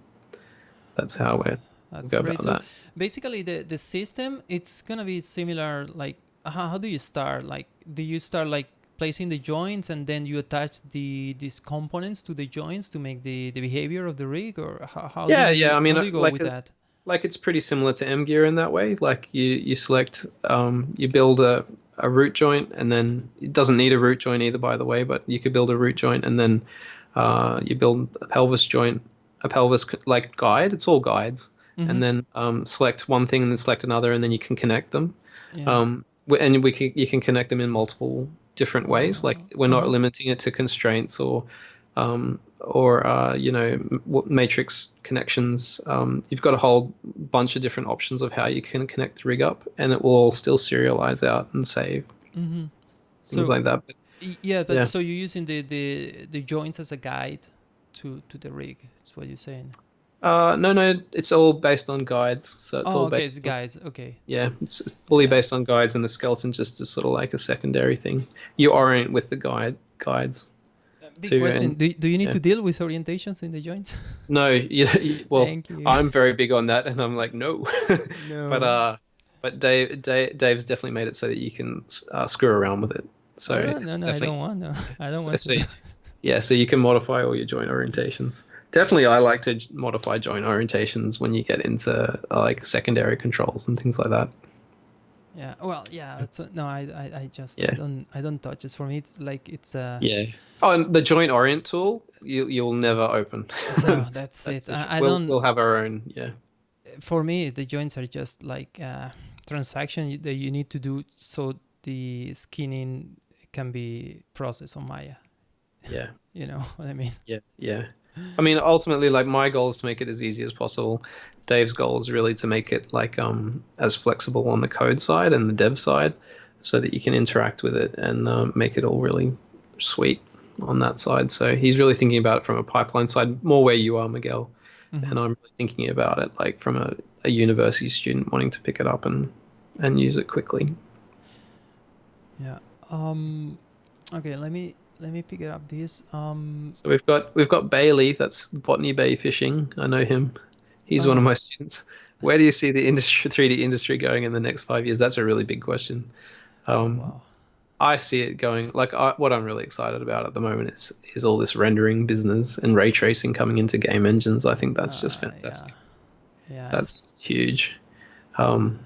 That's how Wow, we'll that's go great. about So that. basically, the system it's gonna be similar. Like, how do you start? Like, do you start like placing the joints and then you attach these components to the joints to make the behavior of the rig, or Yeah, yeah. I mean, how do you go with that? like it's pretty similar to M gear in that way. Like you select, you build a root joint, and then it doesn't need a root joint either, by the way. But you could build a root joint, and then you build a pelvis joint, a pelvis like guide. It's all guides, Mm-hmm. and then select one thing and then select another, and then you can connect them. Yeah. And you can connect them in multiple different ways. Like we're not Uh-huh. limiting it to constraints or matrix connections. You've got a whole bunch of different options of how you can connect the rig up, and it will all still serialize out and save. Mm-hmm. things So like that. But yeah, but yeah. so you're using the joints as a guide to the rig. That's what you're saying. No, no, it's all based on guides. So it's Oh, all okay, it's based on, guides. Okay. yeah, it's fully Yeah. based on guides, and the skeleton just is sort of like a secondary thing. You orient with the guides Big too, question. and Do you need yeah. to deal with orientations in the joints? No, well, Thank you. I'm very big on that, and I'm like, no. But No. Dave's definitely made it so that you can screw around with it. So Oh no, no, it's no! I don't definitely want. No, I don't so, want to. so yeah, so you can modify all your joint orientations. Definitely, I like to modify joint orientations when you get into like secondary controls and things like that. Yeah. Well, yeah. It's no. I just Yeah, I don't touch it. For me, it's like it's yeah. Oh, and the joint orient tool, you'll never open. no. That's That's it. for sure. I We'll don't. have our own. Yeah, For me, the joints are just like transaction that you need to do so the skinning can be processed on Maya. yeah. You know what I mean? Yeah, yeah. I mean, ultimately, like my goal is to make it as easy as possible. Dave's goal is really to make it like as flexible on the code side and the dev side, so that you can interact with it and make it all really sweet on that side. So he's really thinking about it from a pipeline side, more where you are, Miguel, Mm-hmm. and I'm really thinking about it like from a university student wanting to pick it up and use it quickly. Yeah. Okay. Let me pick it up. This. So we've got Bailey, that's Botany Bay Fishing. I know him. He's one of Oh. my students. Where do you see the industry, 3D industry going in the next 5 years? That's a really big question. Oh Um, wow. I see it going like what I'm really excited about at the moment is all this rendering business and ray tracing coming into game engines. I think that's just Yeah. fantastic. Yeah. That's just huge.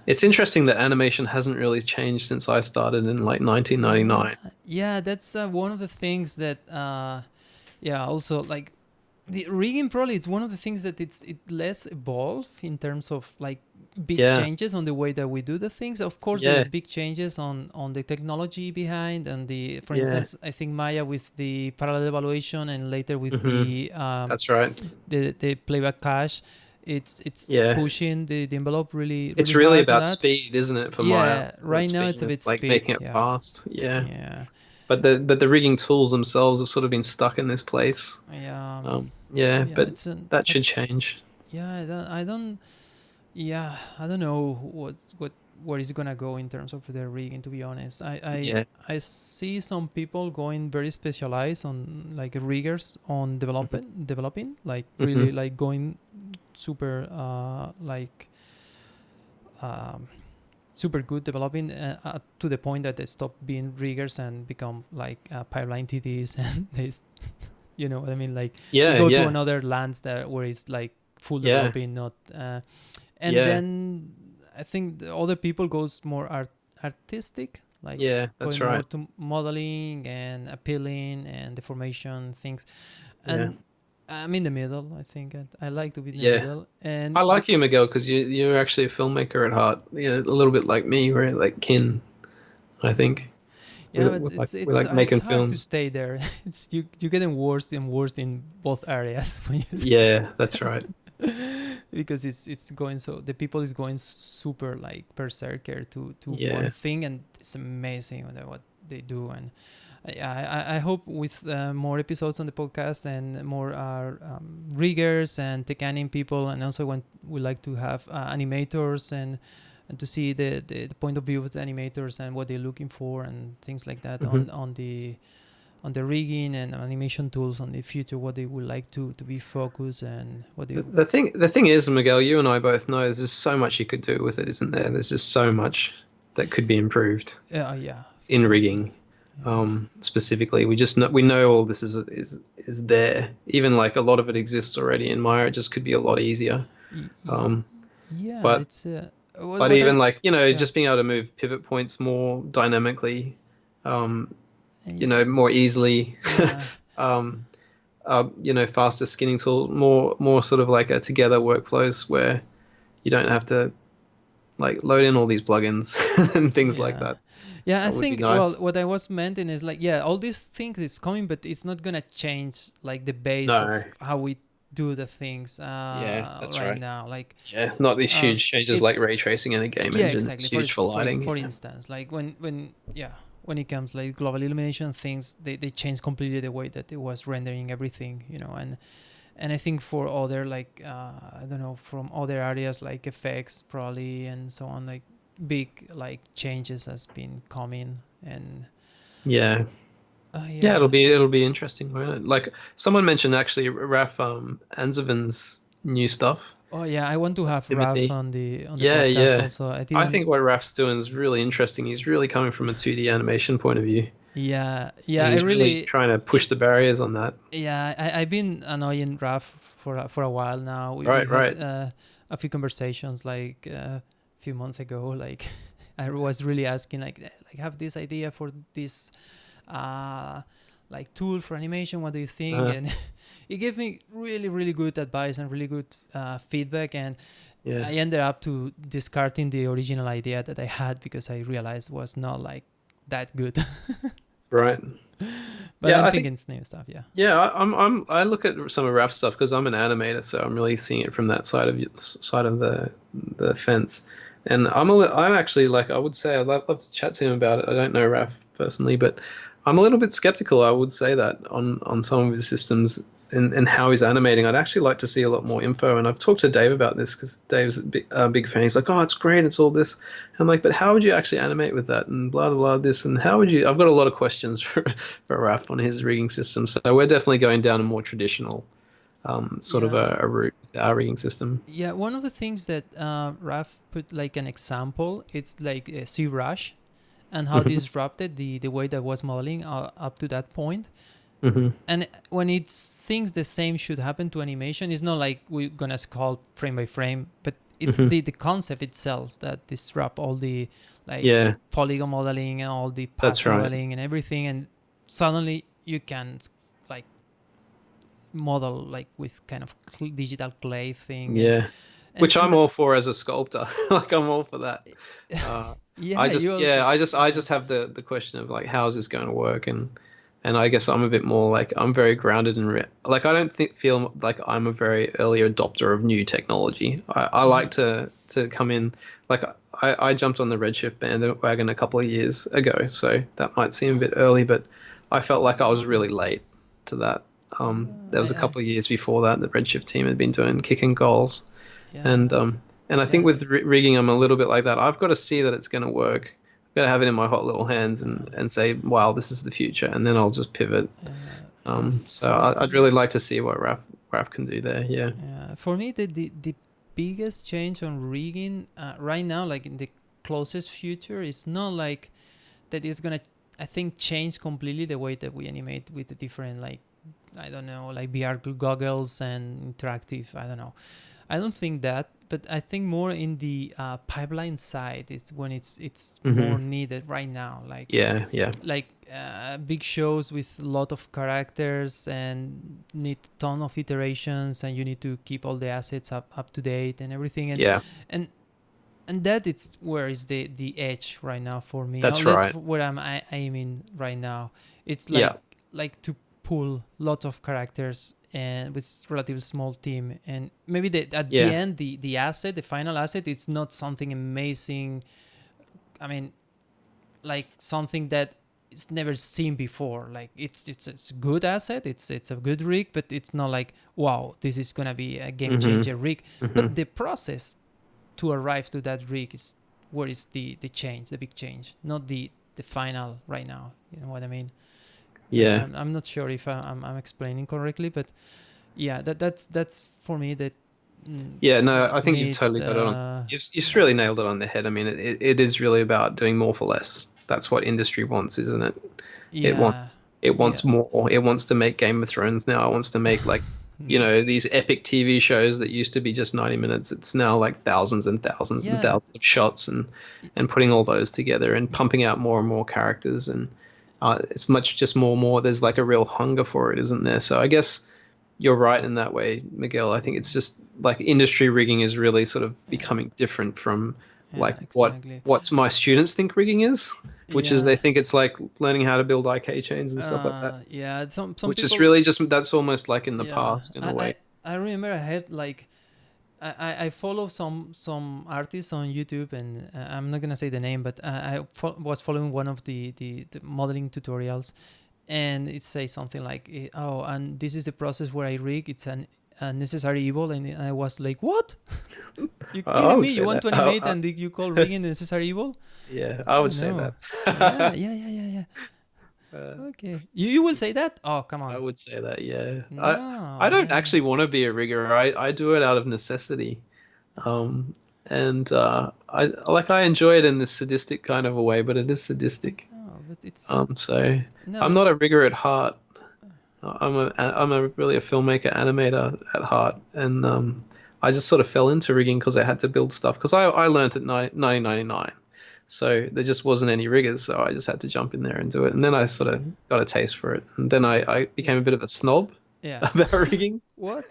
It's interesting that animation hasn't really changed since I started in like Yeah. 1999. Yeah. That's one of the things that. Yeah. Also, like the rigging probably it's one of the things that it less evolve in terms of like big Yeah, changes on the way that we do the things. Of course, yeah, there's big changes on the technology behind and the, for yeah. instance, I think Maya with the parallel evaluation and later with That's right. the playback cache, it's Yeah. pushing the envelope really It's really really hard on about that. speed, isn't it, for Maya? Yeah, That's what right it's now been. it's a bit It's like speed. making it Yeah, fast. Yeah. yeah, But the rigging tools themselves have sort of been stuck in this place. yeah, Yeah, yeah. but It's an that I should change. yeah. I don't. Yeah, I don't know where is gonna go in terms of the rigging. To be honest, Yeah. I see some people going very specialized on like riggers on developing like Hmm. really like going super like um, super good developing to the point that they stop being riggers and become like pipeline TDs and you know what I mean, like they Yeah, go to yeah, another lands that where it's like full yeah, developing, not and yeah, then I think the other people goes more artistic, like yeah. That's going more right. to modeling and appealing and deformation things, Yeah, and I'm in the middle. I think I like to be in the yeah. middle, and I like you, Miguel, because you're actually a filmmaker at heart. You know, a little bit like me, we're like kin. I think yeah, but we like it's making hard to films. stay there. It's you getting worse and worse in both areas when you Yeah, that's right. because it's going so the people is going super like berserker to one Yeah. thing, and it's amazing what they do. And I hope with more episodes on the podcast and more riggers and tech anim people, and also when we like to have animators and to see the point of view of the animators and what they're looking for and things like that Hmm. on the rigging and animation tools on the future, what they would like to be focused and what they The thing is, Miguel, you and I both know there's just so much you could do with it, isn't there? There's just so much that could be improved yeah, of in course, rigging. yeah. Specifically, we know all this is there. Even like a lot of it exists already in Maya. It just could be a lot easier. Y- y- Um, yeah, but it's but what even I like yeah. just being able to move pivot points more dynamically, um, Y- more easily. yeah, um, faster skinning tool, more sort of like a together workflows where you don't have to like load in all these plugins and things like yeah, that. yeah. I That would be think well, nice. what I was mentioning is like yeah, all these things is coming, but it's not gonna change like the base of No. how we do the things Yeah, that's right right. now. Like Yeah, not these huge changes like it's ray tracing in a game yeah, engine. exactly. It's huge for lighting. For Yeah. instance, like when yeah, when it comes like global illumination things, they changed completely the way that it was rendering everything, and I think for other like I don't know, from other areas like effects probably and so on, like big like changes has been coming. And Yeah. Yeah, yeah. it'll be interesting, won't it? Like someone mentioned actually Raf Anzovin's new stuff. Oh yeah, I want to That's have Raf Timothy. on the Yeah, podcast yeah. also. I I didn't. think what Raf's doing is really interesting. He's really coming from a 2D animation point of view, Yeah, and yeah, I he's really really. trying to push It, the barriers on that. yeah, I've been annoying Raf for a while now. We Right, had right. a few conversations like a few months ago. Like I was really asking like have this idea for this uh like tool for animation. What do you think? Uh, And he gave me really good advice and really good feedback. And yeah, I ended up to discarding the original idea that I had because I realized was not like that good. right. But Yeah, I'm I think thinking it's new stuff. Yeah. yeah, I look at some of Raf's stuff because I'm an animator, so I'm really seeing it from that side of the fence. And I'm actually like I would say I'd love to chat to him about it. I don't know Raf personally, but I'm a little bit skeptical. I would say that on some of his systems and how he's animating. I'd actually like to see a lot more info. And I've talked to Dave about this because Dave's a big fan. He's like, oh, it's great, it's all this. I'm like, but how would you actually animate with that? And blah blah blah this. And how would you? I've got a lot of questions for Raf on his rigging system. So we're definitely going down a more traditional sort of Yeah. a route with our rigging system. Yeah. One of the things that Raf put like an example, it's like ZBrush and how Hmm. disrupted the way that was modeling up to that point. Hmm. And when it's things the same should happen to animation, it's not like we're gonna sculpt frame by frame, but it's Hmm. the concept itself that disrupt all the like Yeah, polygon modeling and all the path that's right. modeling and everything, and suddenly you can like model like with kind of digital clay thing. and Yeah. and Which and I'm th- all for as a sculptor. Like I'm all for that. Uh, yeah, you also I yeah. just have the question of like how is this going to work and I guess I'm a bit more like I'm very grounded and like I don't feel like I'm a very early adopter of new technology. I Hmm. like to come in like I jumped on the Redshift bandwagon a couple of years ago, so that might seem a bit early, but I felt like I was really late to that. There was a I couple of years before that the Redshift team had been doing kicking goals. yeah. And I think Yeah. with rigging, I'm a little bit like that. I've got to see that it's going to work. I've got to have it in my hot little hands uh, and say, wow, this is the future. And then I'll just pivot. So for I'd really like to see what Raf can do there. Yeah. for me the biggest change on rigging right now, like in the closest future, is not like that it's gonna, I think, change completely the way that we animate with the different like, I don't know, like VR goggles and interactive, I don't know. I don't think that, but I think more in the pipeline side, it's when it's more Hmm. needed right now. Yeah. Yeah. Like big shows with a lot of characters and need ton of iterations, and you need to keep all the assets up to date and everything. Yeah. And and that it's where is the edge right now for me, at That's least right. where I'm aiming right now. It's Yeah. like to pull lots of characters and with relatively small team, and maybe at the Yeah. end the asset, the final asset, it's not something amazing. I mean, like something that it's never seen before. Like it's a good asset, it's a good rig, but it's not like wow, this is gonna be a game Hmm. changer rig. Hmm. But the process to arrive to that rig is where is the change, the big change, not the final right now. You know what I mean? Yeah. I'm not sure if I'm explaining correctly, but yeah, that's for me that Yeah. No, I like think you've mid totally got it on. You've just yeah. really nailed it on the head. I mean, it is really about doing more for less. That's what industry wants, isn't it? Yeah. It Yeah. wants more. It wants to make Game of Thrones now. It wants to make like Mm. these epic TV shows that used to be just 90 minutes. It's now like thousands and thousands and Yeah. thousands of shots and putting all those together and pumping out more and more characters and it's much just more and more. There's like a real hunger for it, isn't there? So I guess you're right in that way, Miguel. I think it's just like industry rigging is really sort of Yeah. becoming different from Yeah, like exactly. what's my students think rigging is, which is they Yeah. think it's like learning how to build IK chains and stuff like that, Yeah, some which is people. really just that's almost like in the Yeah, past in a way. I remember I had like I follow some artists on YouTube, and I'm not gonna say the name, but was following one of the modeling tutorials, and it says something like, "Oh, and this is the process where I rig. It's a necessary evil," and I was like, "What? You I kidding would me? You say want that. to animate and you call rigging necessary evil? Yeah, I would say No. that. Yeah, yeah, yeah, yeah, yeah. uh, Okay, you will say that? Oh, come I on. would say that. Yeah, I No, don't yeah, yeah. actually want to be a rigger. I do it out of necessity. Um, and I enjoy it in this sadistic kind of a way, but it is sadistic. No, but it's So no, I'm but not a rigger at heart. I'm a really a filmmaker animator at heart, and I just sort of fell into rigging because I had to build stuff because I learned at 1999, so there just wasn't any riggers, so I just had to jump in there and do it, and then I sort of got a taste for it, and then I became a bit of a snob yeah. about rigging, What?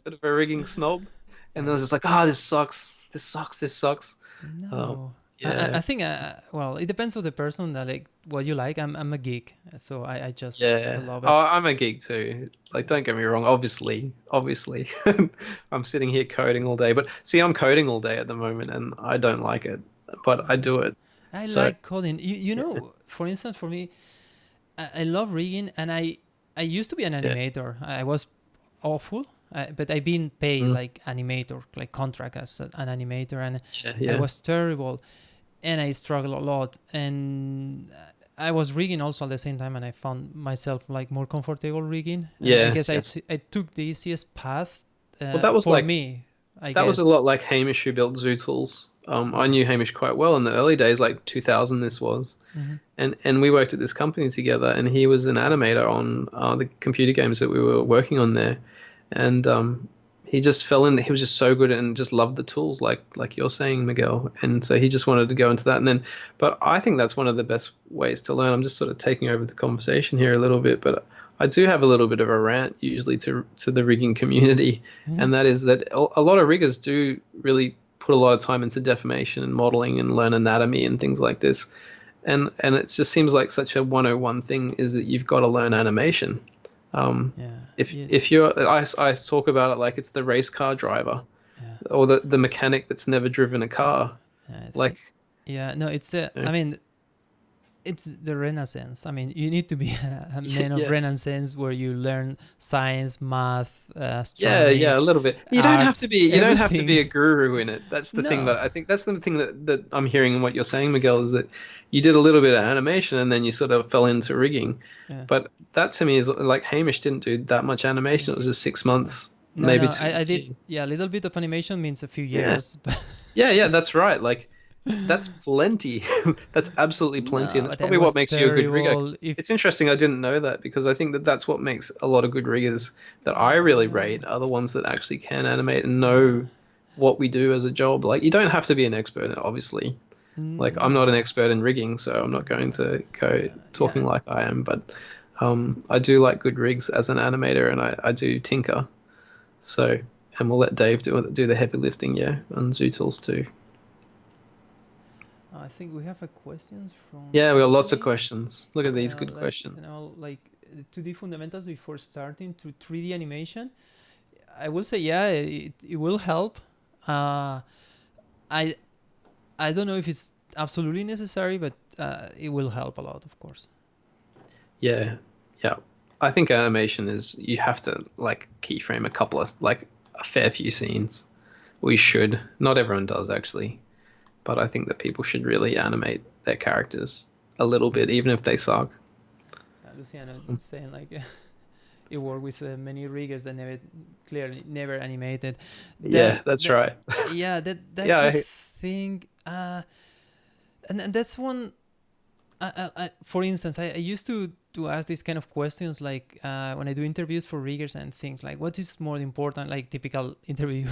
bit of a rigging snob, and then I Yeah. was just like, ah, this sucks, this sucks, this sucks. Um, No, I yeah, think well, it depends on the person that like what you like. I'm a geek, so I just yeah. love Oh, it. I'm a geek too. Like, don't get me wrong. Obviously, I'm sitting here coding all day. But see, I'm coding all day at the moment, and I don't like it, but I do it. I So, like coding. You yeah, know, for instance, for me, I love rigging, and I used to be an yeah, animator. I was awful, but I've been paid mm, like animator, like contract as an animator, and yeah, I yeah, was terrible, and I struggled a lot, and I was rigging also at the same time, and I found myself like more comfortable rigging, and I guess yes, yes. I took the easiest path Well, that was for like me, I that was a guess. lot like Hamish who built Zoo Tools. I Yeah. knew Hamish quite well in the early days, like 2000. This was, Hmm. and we worked at this company together, and he was an animator on the computer games that we were working on there, and he just fell in. He was just so good and just loved the tools, like you're saying, Miguel, and so he just wanted to go into that. And then, but I think that's one of the best ways to learn. I'm just sort of taking over the conversation here a little bit, but I do have a little bit of a rant usually to the rigging community, Hmm. and that is that a lot of riggers do really put a lot of time into deformation and modeling and learn anatomy and things like this, and it just seems like such a 101 thing is that you've got to learn animation. Um, Yeah. Yeah. if you're, I talk about it like it's the race car driver Yeah. or the mechanic that's never driven a car. I Like, think. Yeah. No, it's you know, I mean, it's the Renaissance. I mean, you need to be a man of yeah, Renaissance where you learn science, math, yeah, astronomy, a little bit. arts, You don't have to be everything. a guru in it. That's the thing No. that I think that's the thing that I'm hearing in what you're saying, Miguel, is that you did a little bit of animation and then you sort of fell into rigging. Yeah. But that to me is like Hamish didn't do that much animation. It was just 6 months, No, maybe no. two I did. years. Yeah, a little bit of animation means a few Yeah. years, but Yeah, that's right. Like that's plenty. That's absolutely plenty, and no, that's that probably what was makes you a good rigger. terrible. If It's interesting. I didn't know that because I think that that's what makes a lot of good riggers that I really no, rate are the ones that actually can animate and no, know what we do as a job. Like you don't have to be an expert, in it, obviously. Like I'm not an no. expert in rigging, so I'm not going to go Yeah, talking yeah. like I am. But I do like good rigs as an animator, and I do tinker. So, and we'll let Dave do the heavy lifting, yeah, on Zoo Tools too. I think we have a questions from Yeah, we got lots of Emily. questions. Look at these good Like questions. like 2D fundamentals before starting to 3D animation. I will say yeah, it will help. Uh, I I don't know if it's absolutely necessary, but it will help a lot, of course. Yeah, yeah. I think animation is you have to like keyframe a couple of like a fair few scenes. We should. Not everyone does actually, but I think that people should really animate their characters a little bit, even if they suck. Luciano is saying like you work with many riggers that never clearly never animated. Yeah, That that's that right. yeah, Yeah, that's a thing. And that's one. For instance, I used to ask these kind of questions like when I do interviews for riggers and things like what is more important, like typical interview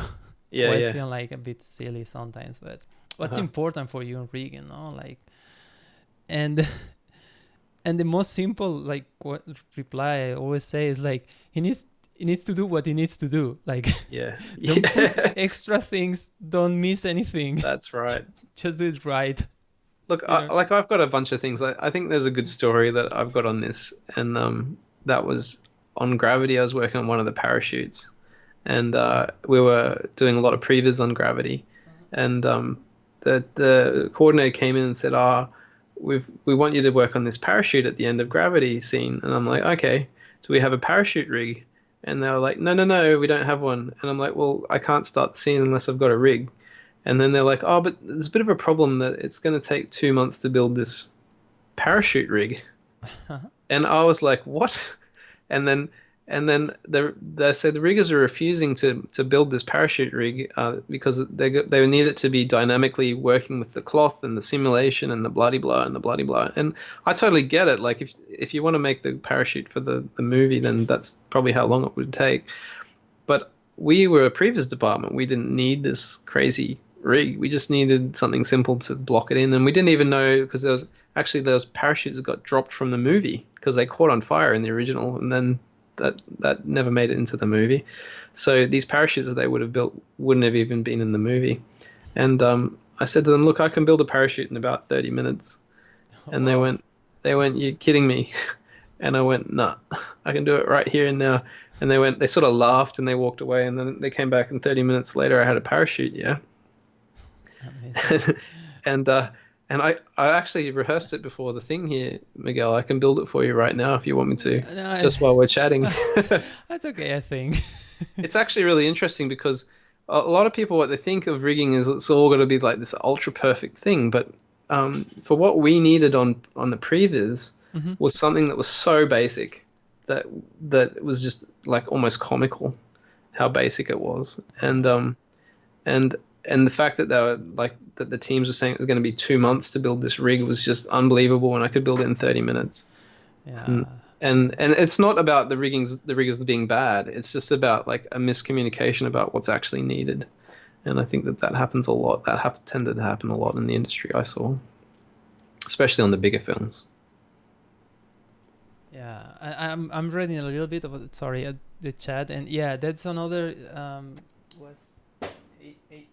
yeah, yeah. question, like a bit silly sometimes, but what's Uh-huh. important for you in rigging, no? Like and and the most simple like reply I always say is like he needs to do what he needs to do. Like Yeah, don't put yeah. extra things, don't miss anything. That's right. Just do it right, Look, you know. like I've got a bunch of things. I think there's a good story that I've got on this, and that was on Gravity. I was working on one of the parachutes, and we were doing a lot of previs on gravity, and the coordinator came in and said, "Ah, we want you to work on this parachute at the end of gravity scene." And I'm like, "Okay, do we have a parachute rig?" And they were like, "No, no, no, we don't have one." And I'm like, "Well, I can't start the scene unless I've got a rig." And then they're like, "Oh, but there's a bit of a problem that it's going to take 2 months to build this parachute rig." And I was like, "What?" And then so the riggers are refusing to build this parachute rig because they need it to be dynamically working with the cloth and the simulation and the bloody blah and the bloody blah. And I totally get it. Like if you want to make the parachute for the movie, then that's probably how long it would take. But we were a previous department. We didn't need this crazy rig. We just needed something simple to block it in. And we didn't even know because those parachutes that got dropped from the movie because they caught on fire in the original, and then that never made it into the movie. So these parachutes that they would have built wouldn't have even been in the movie. And I said to them, "Look, I can build a parachute in about 30 minutes." And Wow. they went, "You're kidding me." And I went, "Nah, I can do it right here and now." And they sort of laughed and they walked away. And then they came back, and 30 minutes later, I had a parachute. Yeah. Amazing. and I actually rehearsed it before the thing here, Miguel. I can build it for you right now if you want me to, Yeah, no, just while we're chatting. that's okay, I think. It's actually really interesting because a lot of people, what they think of rigging is it's all got to be like this ultra perfect thing. But for what we needed on the previs Hmm. was something that was so basic that it was just like almost comical how basic it was. Yeah. And and the fact that they were like that the teams were saying it was going to be 2 months to build this rig was just unbelievable, and I could build it in 30 minutes. Yeah. And and it's not about the riggers being bad. It's just about like a miscommunication about what's actually needed. And I think that happens a lot. Tended to happen a lot in the industry I saw, especially on the bigger films. Yeah, I'm reading a little bit about sorry the chat, and yeah, that's another was a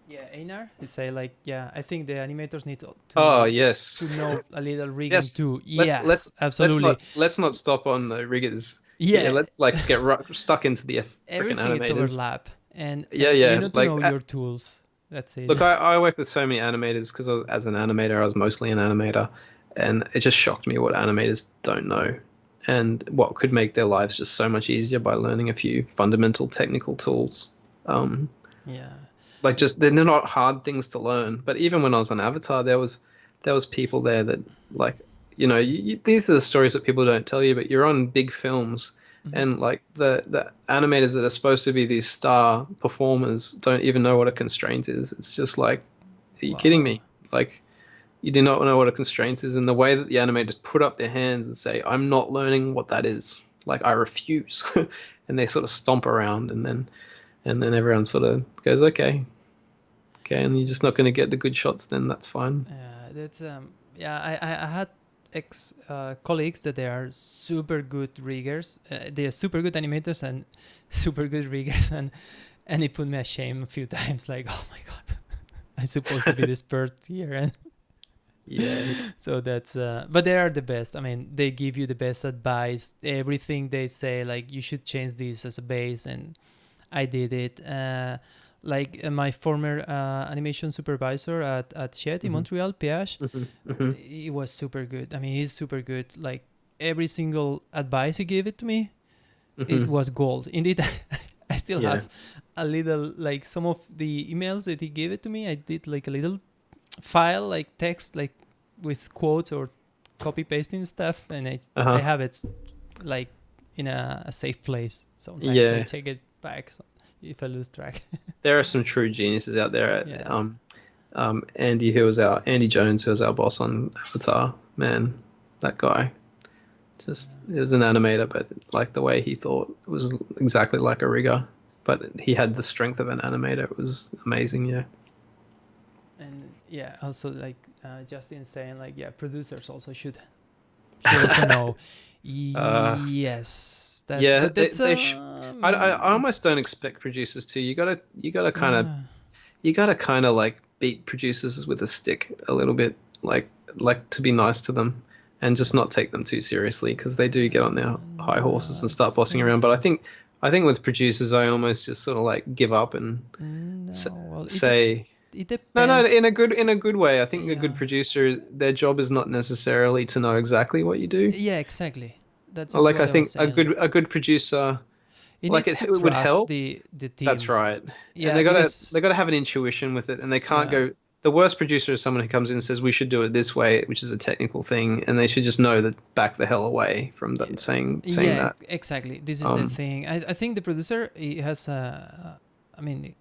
yeah Einar. They say like yeah, I think the animators need Oh yes, to know a little rigging yes. too. Yes, Let's absolutely. not stop on the riggers here. Yeah, Let's like get stuck into the freaking everything it's animators. overlap, Yeah, and you yeah. know to Like know your tools. That's it. look, I work with so many animators because as an animator, I was mostly an animator, and it just shocked me what animators don't know, and what could make their lives just so much easier by learning a few fundamental technical tools. Um, Yeah. like just they're not hard things to learn. But even when I was on Avatar, there was people there that like these are the stories that people don't tell you. But you're on big films, Hmm. and like the animators that are supposed to be these star performers don't even know what a constraint is. It's just like, are you kidding Wow. me? Like you do not know what a constraint is, and the way that the animators put up their hands and say, "I'm not learning what that is. Like I refuse," and they sort of stomp around, and then everyone sort of goes, "Okay, okay," and you're just not going to get the good shots. Then that's fine. That's yeah. I had ex colleagues that they are super good riggers. They are super good animators and super good riggers, and it put me ashamed a few times. Like, oh my god, I'm supposed to be this expert here, and Yeah, so that's. But they are the best. I mean, they give you the best advice. Everything they say, like you should change this as a base, and I did it. My former animation supervisor at Shed in hmm Montreal, Piage, hmm hmm he was super good. I mean, he's super good. Like every single advice he gave it to me, it hmm was gold. Indeed, I still yeah, have a little like some of the emails that he gave it to me. I did like a little file, like text, like with quotes or copy pasting stuff, and I uh-huh, have it like in a safe place. Sometimes I yeah. check it back if I lose track. There are some true geniuses out there. Yeah. Andy Jones, who was our boss on Avatar. Man, that guy just he was an animator, but like the way he thought was exactly like a rigger. But he had the strength of an animator. It was amazing. Yeah. And yeah, also like Justin saying like yeah, producers also should also know. Uh, Yes, yeah, that's I almost don't expect producers to. yeah. You gotta kind of like beat producers with a stick a little bit, like to be nice to them and just not take them too seriously because they do get on their high horses and I start bossing think around. But I think I think with producers, I almost just sort of like give up and s No, well, say, it no, no, depends. in a good way. I think a good Yeah, producer, their job is not necessarily to know exactly what you do. yeah, exactly. That's Or like I what I was think saying. Like, a good producer, it like needs to it would trust help. the That's team. right. And Yeah, they because gotta have an intuition with it, and they can't yeah, go. The worst producer is someone who comes in and says we should do it this way, which is a technical thing, and they should just know that back the hell away from yeah, them saying yeah, that. exactly. This is the Um, thing. I think the producer he has I mean,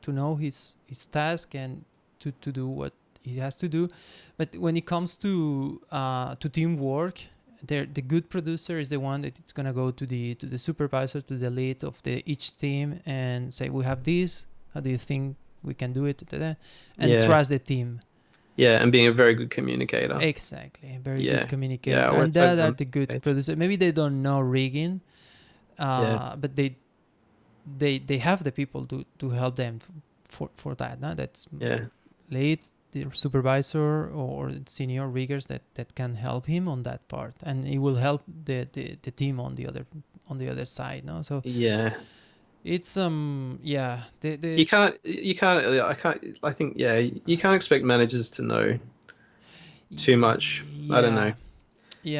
to know his task and to do what he has to do. But when it comes to teamwork, the good producer is the one that it's gonna go to the supervisor, to the lead of the each team, and say, we have this. How do you think we can do it? Da, da, da. And yeah, trust the team. yeah, and being a very good communicator. Exactly, very good Yeah, yeah, communicator, we're and that totally are on the the same good page. producer. Maybe they don't know rigging, Yeah, but they have the people to help them for that. No? That's yeah, lead, the supervisor or senior riggers that can help him on that part, and it will help the team on the other side. No, so yeah. it's yeah You the can't. I can't. I think yeah. You can't expect managers to know too much. I don't know. yeah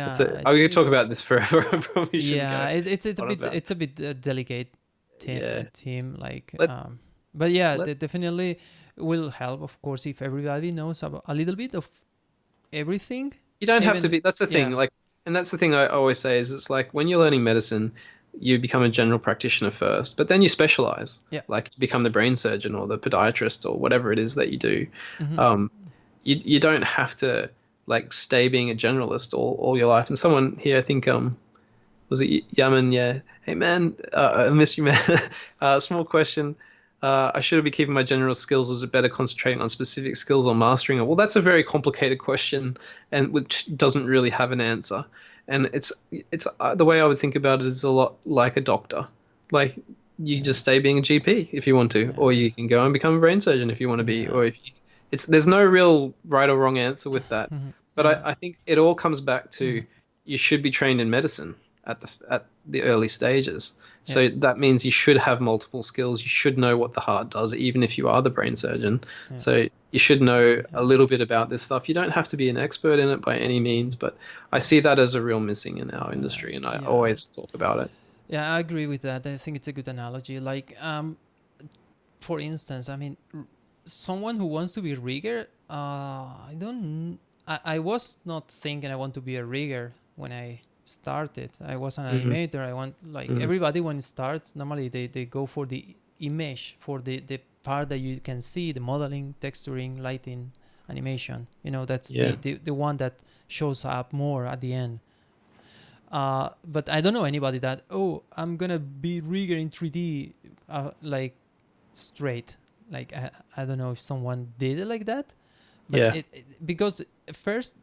That's yeah it. I could talk about it's this forever. I probably shouldn't go yeah it's a on bit about. delicate Yeah. team like Let's but yeah let. they definitely will help, of course, if everybody knows about a little bit of everything, You don't have to even be. That's the thing. yeah Like, and that's the thing I always say is it's like when you're learning medicine, you become a general practitioner first, but then you specialize. yeah Like, you become the brain surgeon or the podiatrist or whatever it is that you do. hmm Um, you don't have to like stay being a generalist all your life. And someone here, I think, was it Yaman? Yeah. Hey man, I miss you, man. Small question. I should be keeping my general skills, or is it better concentrating on specific skills or mastering it? Well, that's a very complicated question, and which doesn't really have an answer. And it's the way I would think about it is a lot like a doctor. Like, you yeah just stay being a GP if you want to, or yeah you can go and become a brain surgeon if you want to be, yeah or if you, it's there's no real right or wrong answer with that. But yeah I think it all comes back mhm, to you should be trained in medicine at the early stages. yeah So that means you should have multiple skills. You should know what the heart does, even if you are the brain surgeon. yeah So you should know a yeah little bit about this stuff. You don't have to be an expert in it by any means, but I yeah see that as a real missing in our yeah industry, and I yeah always talk about it. yeah, I agree with that. I think it's a good analogy. Like, for instance, I mean, someone who wants to be a rigger, I don't. I was not thinking I want to be a rigger when I started. I was an Hmm. animator. I want, like, Hmm. everybody when it starts, normally they go for the image, for the part that you can see, the modeling, texturing, lighting, animation. You know, that's Yeah, the one that shows up more at the end. But I don't know anybody that, oh, I'm gonna be rigger in 3D, like straight. Like, I don't know if someone did it like that, but yeah, because first,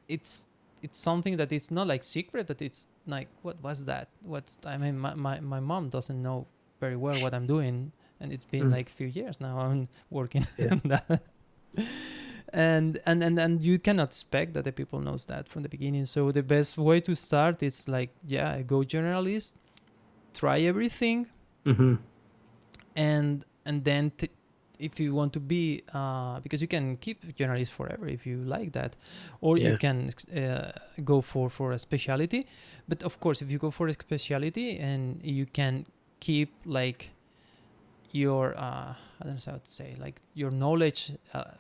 it's it's something that is not like secret, that it's like, what was that? What's, I mean, my mom doesn't know very well what I'm doing, and it's been mm, like a few years now I'm working yeah, on that. And you cannot expect that the people knows that from the beginning. So the best way to start is like, yeah, go generalist, try everything, hmm, and then if you want to be because you can keep journalist forever if you like that, or you yeah, can go for a specialty. But of course, if you go for a specialty and you can keep like your I don't know how to say, like your knowledge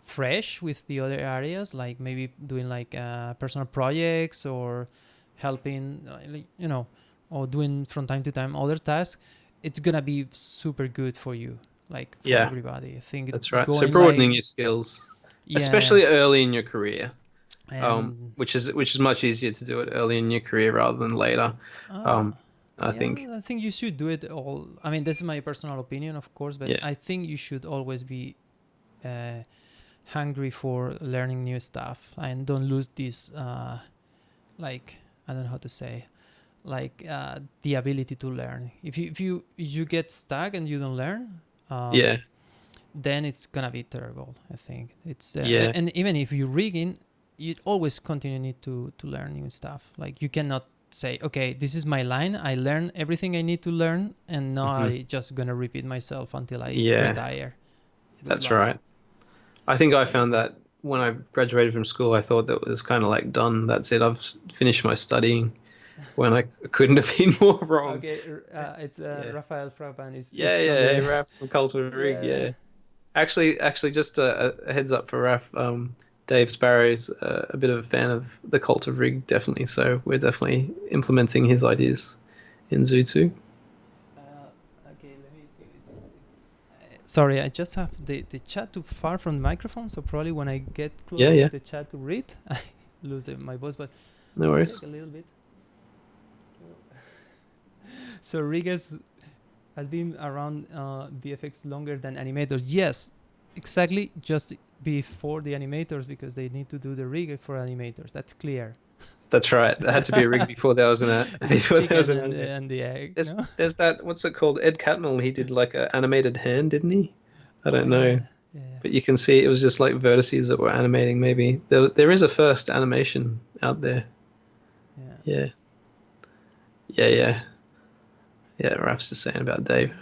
fresh with the other areas, like maybe doing like personal projects or helping like, you know, or doing from time to time other tasks, it's gonna be super good for you, like for yeah. everybody. I think That's right. So going broadening like your skills, yeah especially early in your career, and which is much easier to do it early in your career rather than later. uh, Um, I think, yeah, I think you should do it all. I mean, this is my personal opinion, of course, but yeah, I think you should always be uh, hungry for learning new stuff and don't lose this like, I don't know how to say, like the ability to learn. If you get stuck and you don't learn, yeah, then it's gonna be terrible. I think it's yeah, and even if you rigging, you always continue need to learn new stuff. Like, you cannot say, okay, this is my line. I learned everything I need to learn, and now Hmm. I just gonna repeat myself until I Yeah, retire. Good that's luck. right. I think I found that when I graduated from school, I thought that was kind of like done. That's it. I've finished my studying when I couldn't have been more wrong. Okay, it's Yeah. Rafael Frapan. Yeah, It's on yeah, the Raf from Culture Rig, yeah. yeah. Actually, just a heads up for Raf. Dave Sparrow's a bit of a fan of the Cult of Rig, definitely. So we're definitely implementing his ideas in Zoo too. Okay, let me see. Sorry, I just have the chat too far from the microphone, so probably when I get Yeah, closer to yeah, the chat to read, I lose my voice. But no let me check worries. a little bit. So Rigas has been around VFX longer than animators. Yes, exactly. Just before the animators, because they need to do the rig for animators. That's clear. That's right. There had to be a rig before there was It's the before there was chicken an and anime. the egg. There's No. there's that what's it called? Ed Catmull. He did like an animated hand, didn't he? I Oh don't know, yeah, yeah, but you can see it was just like vertices that were animating. Maybe there is a first animation out there. yeah. Yeah, yeah, yeah, yeah. Raf's just saying about Dave.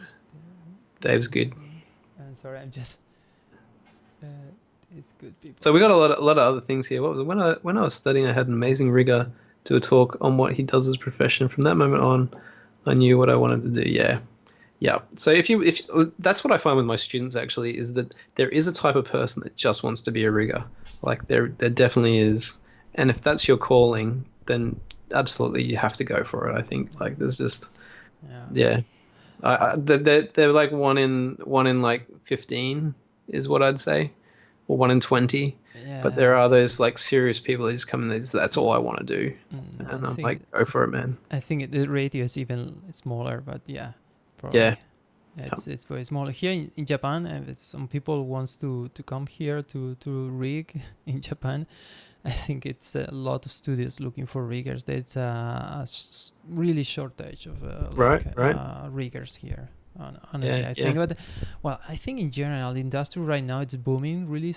Is there Dave's good good. thing? I'm sorry, I'm just. Uh, it's good So people. we got a lot of other things here. What was it? When I was studying, I had an amazing rigger do a talk on what he does as a profession. From that moment on, I knew what I wanted to do. Yeah, yeah. So if that's what I find with my students actually is that there is a type of person that just wants to be a rigger. Like there definitely is, and if that's your calling, then absolutely you have to go for it. I think like there's just Yeah. yeah. They're like one in like 15 is what I'd say, or 1 in 20. But there Yeah. are those like serious people that just come in. That's all I want to do, I and I'm like, think go for it, man. the ratio is even smaller, but yeah, Yeah, probably. It's very small here in Japan. If some people wants to come here to rig in Japan, I think it's a lot of studios looking for riggers. There's really shortage of right, right. riggers here. Honestly, Yeah, I yeah. think, but well, I think in general, the industry right now it's booming really,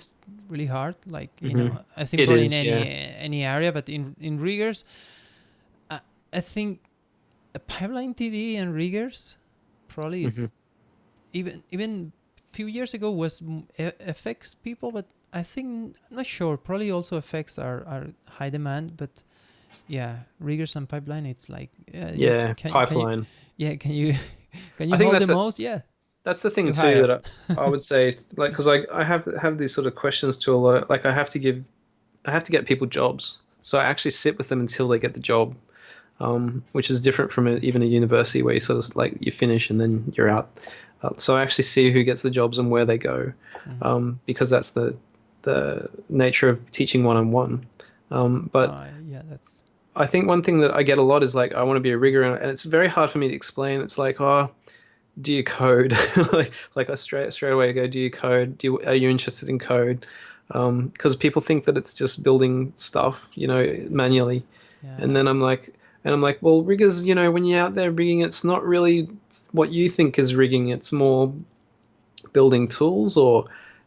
really hard. Like Hmm. I think It probably in is, yeah. any area, but in riggers, I, I think a pipeline TD and riggers probably Hmm. is even few years ago was FX people, but I think I'm not sure. Probably also affects our high demand, but yeah, riggers and pipeline. It's like you Yeah, can you pipeline. yeah can you can I you think hold that's the the most? Yeah, that's the thing you too hire. that I would say like because I have these sort of questions to a lot of, like I have to get people jobs, so I actually sit with them until they get the job, which is different from even a university where you sort of like you finish and then you're out. So I actually see who gets the jobs and where they go, Mm. because that's the nature of teaching one on one. But Yeah, that's I think one thing that I get a lot is like I want to be a rigger, and it's very hard for me to explain. It's like, oh, do you code? Like I straight away go, do you code? Are you interested in code? Because people think that it's just building stuff, manually. And yeah then I'm like, well, riggers, when you're out there rigging, it's not really what you think is rigging. It's more building tools,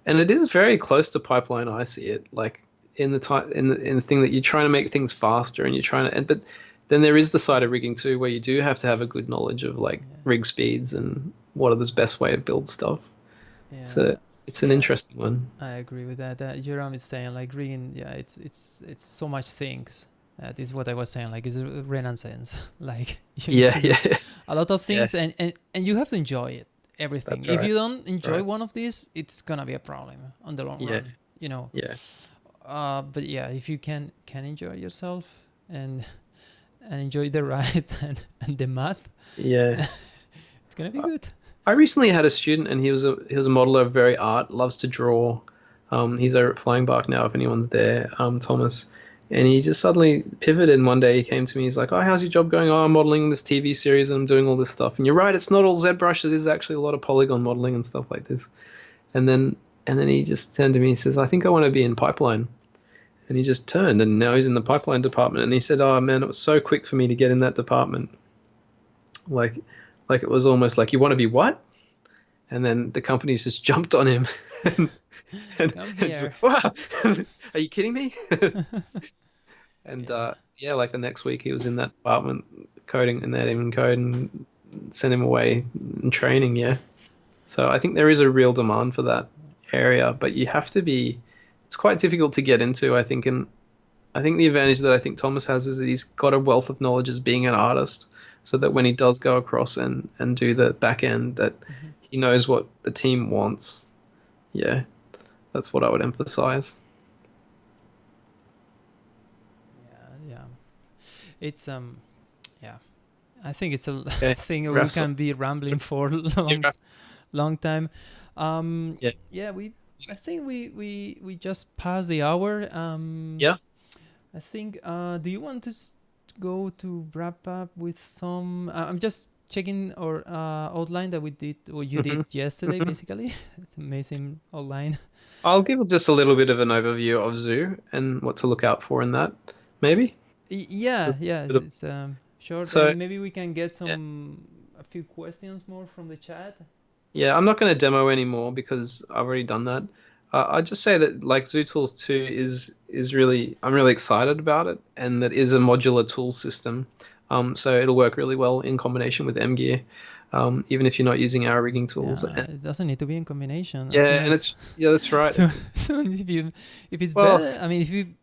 and it is very close to pipeline. I see it like in the type in the thing that you're trying to make things faster, and you're trying to, but then there is the side of rigging too, where you do have to have a good knowledge of like yeah rig speeds and what are the best way to build stuff. So yeah it's an yeah. interesting one. I agree with that. Jerome is saying like rigging. Yeah, it's so much things. This is what I was saying. Like it's a renaissance. Like you need Yeah, to do yeah, a lot of yeah. things, and you have to enjoy it. Everything. That's If right. you don't That's enjoy right. one of these, it's gonna be a problem on the long Yeah, run. You know. yeah, But yeah, if you can enjoy yourself and enjoy the ride and the math, yeah. it's gonna be good. I recently had a student, and he was a modeler of very art, loves to draw. He's over at Flying Bark now, if anyone's there, Thomas. And he just suddenly pivoted, and one day he came to me. He's like, "Oh, how's your job going? Oh, I'm modeling this TV series, and I'm doing all this stuff." And you're right, it's not all ZBrush. It is actually a lot of polygon modeling and stuff like this. And then he just turned to me. He says, "I think I want to be in pipeline." And he just turned, and now he's in the pipeline department. And he said, "Oh man, it was so quick for me to get in that department. Like, like it was almost like you want to be what?" And then the companies just jumped on him, and, Come and here. wow, are you kidding me? And Yeah. yeah, like the next week he was in that department coding and they didn't even code and sent him away in training. Yeah. So I think there is a real demand for that area, but you have to be. It's quite difficult to get into, I think, and I think the advantage that I think Thomas has is that he's got a wealth of knowledge as being an artist, so that when he does go across and do the back end, that Mhm. he knows what the team wants. Yeah, that's what I would emphasize. Yeah, yeah. It's yeah. I think it's a Okay, thing we wraps up. can be rambling for a See you, long time. yeah, Yeah, I think we just passed the hour. yeah. I think. Do you want to go to wrap up with some? I'm just checking our outline that we did, or you did hmm yesterday, hmm basically. It's amazing outline. I'll give just a little bit of an overview of Zoo and what to look out for in that, maybe. Yeah, Just yeah. a bit of- It's short, So and maybe we can get yeah, a few questions more from the chat. yeah. I'm not going to demo anymore because I've already done that. I'd just say that like Zoo Tools 2 is really I'm really excited about it, and that is a modular tool system. So it'll work really well in combination with M Gear, even if you're not using our rigging tools. Yeah, it doesn't need to be in combination. As soon Yeah, and as it's yeah, that's right. so, soon if you if it's Well, better, I mean, if you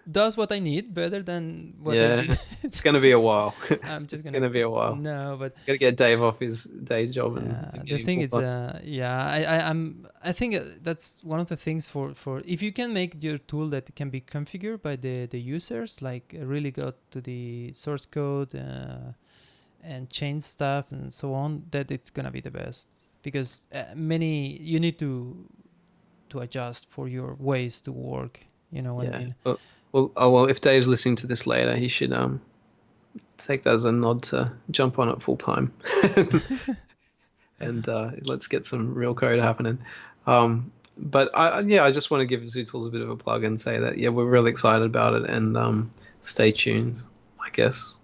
does what I need better than what I yeah, did, it's it's going to be a just while. I'm just It's gonna going to be a while. no, but Got to get Dave off his day job and the get him thing full is, time. yeah, I think that's one of the things for if you can make your tool that can be configured by the users, like really go to the source code and change stuff and so on, that it's gonna be the best because many you need to adjust for your ways to work. You know what I Yeah. mean? Well, if Dave's listening to this later, he should take that as a nod to jump on it full time, and let's get some real code happening. But yeah, I just want to give Zootools a bit of a plug and say that yeah, we're really excited about it, and stay tuned, I guess.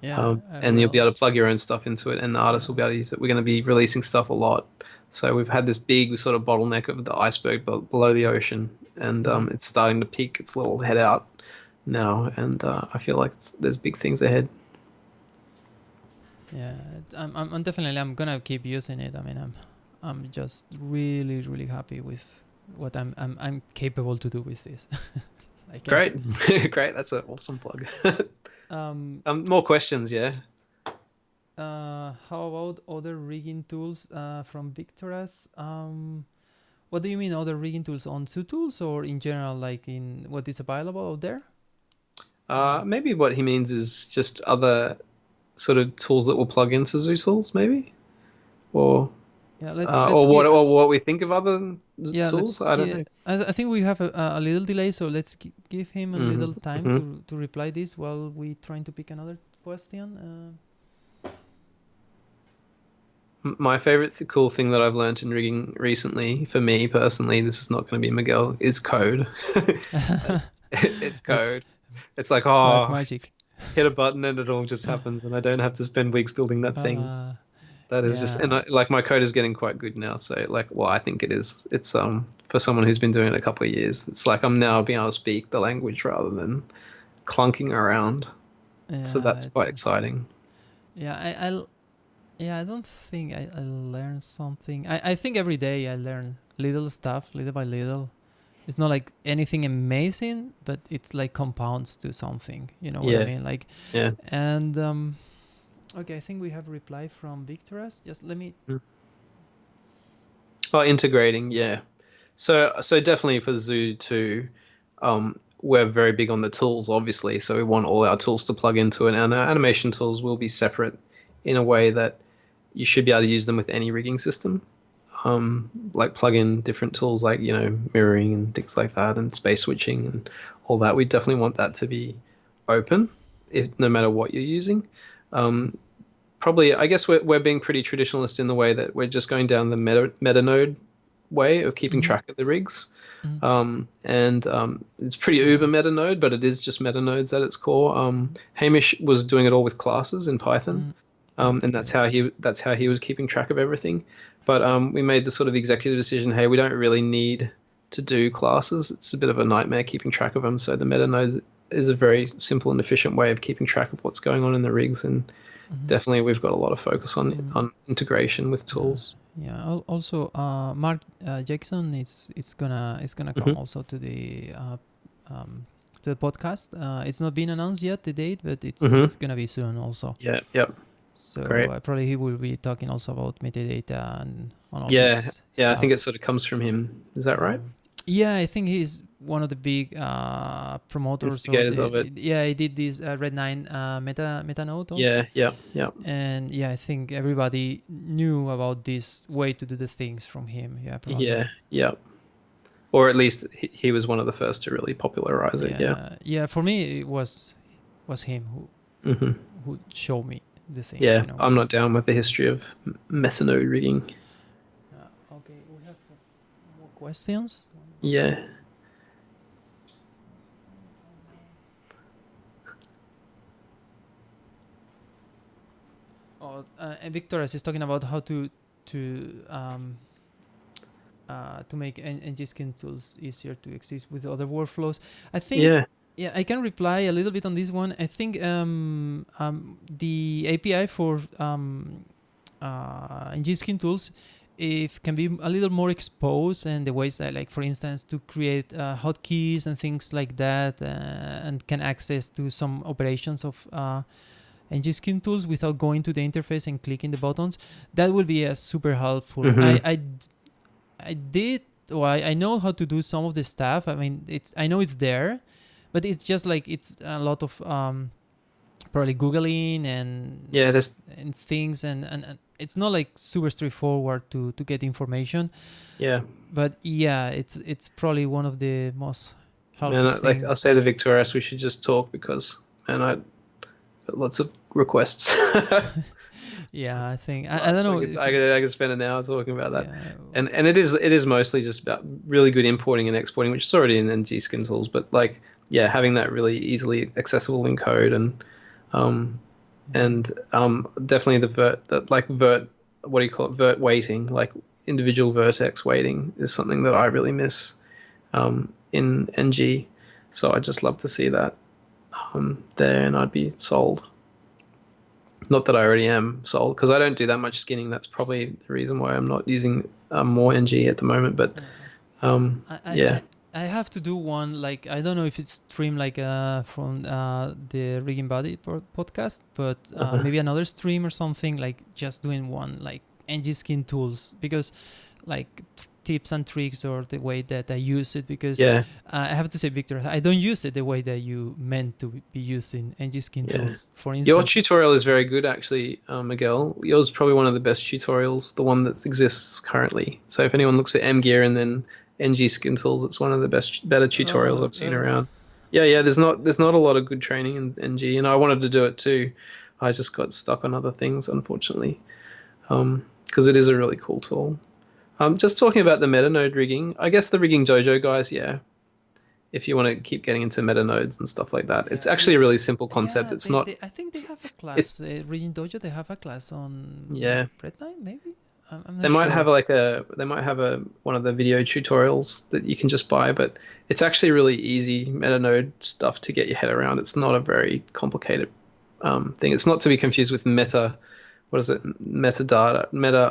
Yeah, And you'll be well, able to plug your own stuff into it, and the artists will yeah. be able to use it. We're going to be releasing stuff a lot, so we've had this big sort of bottleneck of the iceberg below the ocean, and Mhm. it's starting to peek its little head out now, and I feel like there's big things ahead. Yeah, I'm definitely I'm gonna keep using it. I mean, I'm just really really happy with what I'm capable to do with this. Like Great, great. That's an awesome plug. um More questions, yeah. how about other rigging tools from Victoras? What do you mean other rigging tools on Zoo tools or in general, like in what is available out there? Maybe what he means is just other sort of tools that will plug into Zoo Tools, maybe, or Yeah, let's get or what we think of other yeah tools. let's I don't get. know. I think we have a little delay, so let's give him a hmm little time hmm to reply this while we trying to pick another question. My favorite cool thing that I've learned in rigging recently, for me personally, this is not going to be Miguel, is code. It's That's code. It's like, black oh, magic. hit a button and it all just happens, and I don't have to spend weeks building that thing. Uh, That is just, and yeah, like my code is getting quite good now. So like, well, I think it is. It's for someone who's been doing it a couple of years, it's like I'm now being able to speak the language rather than clunking around. So yeah, that's quite exciting. yeah. Yeah, I don't think I learned something. I think every day I learn little stuff, little by little. It's not like anything amazing, but it's like compounds to something. You know what I Yeah, mean? Like, yeah. and okay, I think we have a reply from Victoras. Just let me. Mm. Oh, integrating, yeah. So definitely for Zoo 2, we're very big on the tools, obviously. So we want all our tools to plug into it, and our animation tools will be separate in a way that you should be able to use them with any rigging system. Like plug in different tools like, mirroring and things like that, and space switching and all that. We definitely want that to be open, no matter what you're using. Um, Probably, I guess we're being pretty traditionalist in the way that we're just going down the meta node way of keeping Mm-hmm, track of the rigs. mm-hmm, And It's pretty yeah. uber meta node, but it is just meta nodes at its core. Hamish was doing it all with classes in Python, Mm, that's and good. that's how he was keeping track of everything. But we made the sort of executive decision, hey, we don't really need to do classes. It's a bit of a nightmare keeping track of them. So the meta nodes is a very simple and efficient way of keeping track of what's going on in the rigs, and definitely we've got a lot of focus on integration with tools. Yeah. Also, Mark Jackson is gonna come Hmm. also to the podcast. It's not been announced yet the date, but Hmm. it's gonna be soon also. Yeah. Yep. So Great. probably he will be talking also about metadata and on all Yeah. this Yeah. I think it stuff. sort of comes from him. Is that right? Yeah, I think he's one of the big promoters of Instigators of it. yeah, he did this Red 9 meta node also. Yeah. Yeah. Yeah. And yeah, I think everybody knew about this way to do the things from him. Yeah, probably. Yeah. Yeah. Or at least he was one of the first to really popularize it. Yeah. Yeah. For me, it was him Hmm. who showed me the thing. Yeah. I'm not down with the history of metanode rigging. Okay, we have more questions. Yeah. Oh, and Victor is talking about how to um, to make ng-skin tools easier to exist with other workflows. I think, Yeah. yeah, I can reply a little bit on this one. I think the API for ng-skin tools, it can be a little more exposed, and the ways that, like, for instance, to create hotkeys and things like that, and can access to some operations of ng-skin tools without going to the interface and clicking the buttons. That will be super helpful. Hmm. I did, or I know how to do some of the stuff. I mean, I know it's there, but it's just like it's a lot of probably googling Yeah. and things, and it's not like super straightforward to get information. Yeah. But yeah, it's probably one of the most helpful Man, like I'll things. say to Victorious, we should just talk because, man, I got lots of requests. Yeah, I think I don't So know if I could spend an hour talking about that. yeah, And it is mostly just about really good importing and exporting, which is already in ng-skin tools, but like yeah, having that really easily accessible in code and definitely the vert what do you call it, vert weighting, like individual vertex weighting is something that I really miss in ng. So I'd just love to see that there, and I'd be sold. Not that I already am sold, because I don't do that much skinning. That's probably the reason why I'm not using more NG at the moment. But I, yeah. I I have to do one, like, I don't know if it's stream like from the Rigging Body podcast, but Uh-huh. maybe another stream or something, like just doing one like ng skin tools, because like tips and tricks, or the way that I use it, because Yeah. I have to say, Victor, I don't use it the way that you meant to be using ng skin Yeah. tools. For Your instance, tutorial is very good, actually, Miguel. Yours is probably one of the best tutorials, the one that exists currently. So if anyone looks at M Gear and then NG Skin Tools, it's one of the better tutorials I've seen really? around. Yeah. There's not a lot of good training in NG, and I wanted to do it too. I just got stuck on other things, unfortunately, because it is a really cool tool. Just talking about the meta node rigging, I guess the rigging dojo guys, yeah. If you want to keep getting into meta nodes and stuff like that, it's actually a really simple concept. Yeah, It's not. I think they have a class. It's Rigging Dojo, they have a class on yeah. Red Knight, maybe. I'm They not might have sure. a one of the video tutorials that you can just buy, but it's actually really easy meta node stuff to get your head around. It's not a very complicated thing. It's not to be confused with meta. What is it? Metadata, meta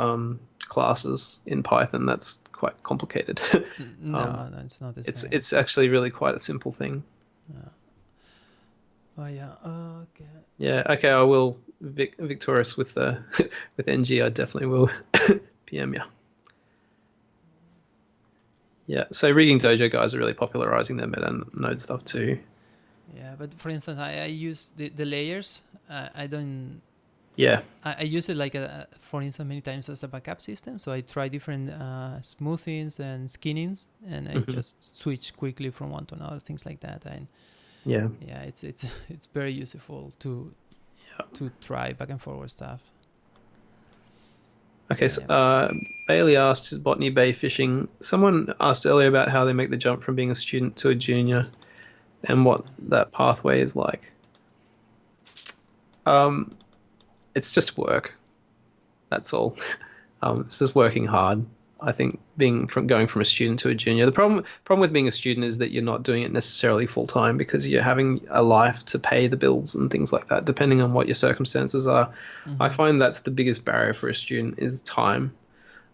classes in Python. That's quite complicated. No, it's not the same. It's actually really quite a simple thing. Oh yeah. Okay. Yeah. Okay. I will victorious with with NG. I definitely will PM you. Yeah. So rigging dojo guys are really popularizing their meta node stuff too. Yeah, but for instance, I use the layers. I don't. Yeah. I use it like for instance, many times as a backup system. So I try different smoothings and skinnings, and I just switch quickly from one to another, things like that. And Yeah. yeah, it's very useful to try back and forward stuff. Okay, so Bailey asked Botany Bay Fishing. Someone asked earlier about how they make the jump from being a student to a junior and what that pathway is like. It's just work. That's all. This is working hard. I think going from a student to a junior. The problem with being a student is that you're not doing it necessarily full time because you're having a life to pay the bills and things like that, depending on what your circumstances are. I Mm-hmm. find that's the biggest barrier for a student is time.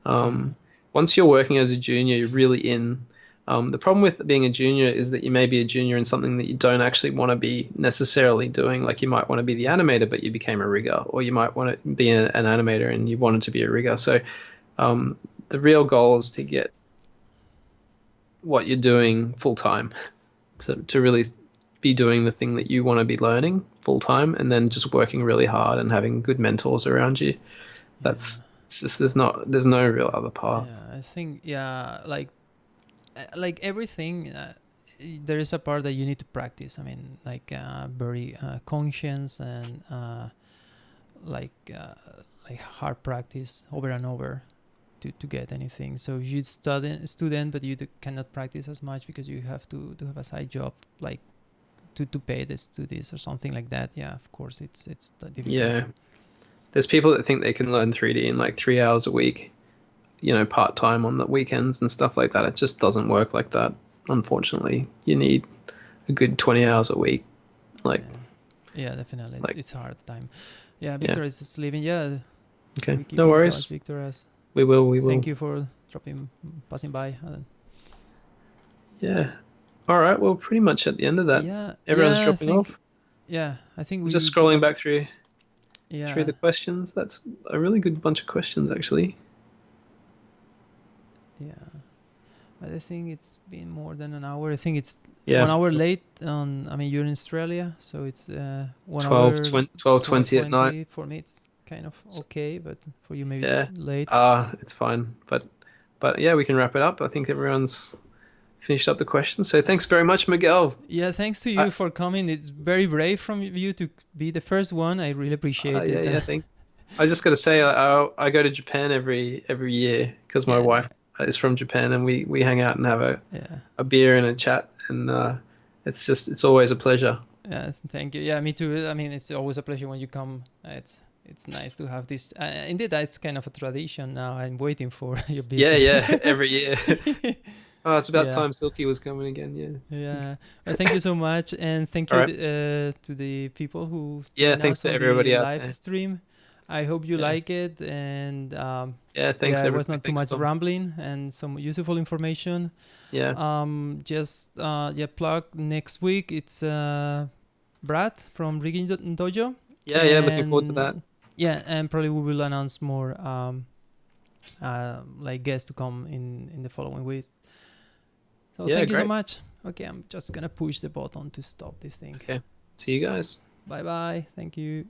Yeah. Once you're working as a junior, you're really in. The problem with being a junior is that you may be a junior in something that you don't actually want to be necessarily doing. Like you might want to be the animator, but you became a rigger, or you might want to be an animator and you wanted to be a rigger. So um, the real goal is to get what you're doing full time, to really be doing the thing that you want to be learning full time, and then just working really hard and having good mentors around you. Yeah. It's just there's no real other path. Yeah. I think yeah, like everything. There is a part that you need to practice. I mean, like very conscious and like uh, like hard practice over and over to get anything. So if you study student, but you cannot practice as much because you have to have a side job, like to pay the studies or something like that. Yeah, of course, it's difficult. Yeah. There's people that think they can learn 3D in like 3 hours a week, part time on the weekends and stuff like that. It just doesn't work like that. Unfortunately, you need a good 20 hours a week. Like, Yeah, yeah, definitely. It's like, it's hard time. Yeah, yeah. Victor is just leaving. Yeah, Okay. we keep No in touch, worries. Victor. As We will. We will. thank you for passing by. Yeah. All right. Well, pretty much at the end of that, Yeah, everyone's yeah. I dropping think off. yeah, I think I'm just we took scrolling a back through yeah, the questions. That's a really good bunch of questions, actually. yeah. I think it's been more than an hour. I think it's Yeah. 1 hour late. On I mean, you're in Australia, so it's 12, 1 hour 20, 12, 12 20 at night. 20. For me, it's kind of It's- okay, but for you maybe it's Yeah. late. It's fine. But yeah, we can wrap it up. I think everyone's finished up the questions. So thanks very much, Miguel. Yeah, thanks to I, you for coming. It's very brave from you to be the first one. I really appreciate yeah, it. yeah. I just got to say, I go to Japan every year because my Yeah, wife is from Japan, and we hang out and have yeah, a beer and a chat, and it's always a pleasure. yeah. Thank you. Yeah, me too. I mean, it's always a pleasure when you come. It's nice to have this. Indeed, it's kind of a tradition now. I'm waiting for your Yeah, visit. yeah, every year. Oh, it's about Yeah, time Silky was coming again. Yeah. yeah. Well, thank you so much, and thank All you right. to the people who Yeah, join thanks us to on the everybody out live there. stream. I hope you Yeah. like it, and Yeah, thanks yeah, it was everybody. not too Thanks, much Tom. rambling and some useful information. Yeah. Just yeah, plug next week. It's Brad from Rigging Dojo, Yeah, yeah, looking forward to that. and yeah, and probably we will announce more like guests to come in the following week. So Yeah, thank you so great. much. Okay, I'm just gonna push the button to stop this thing. Okay. See you guys. Bye bye. Thank you.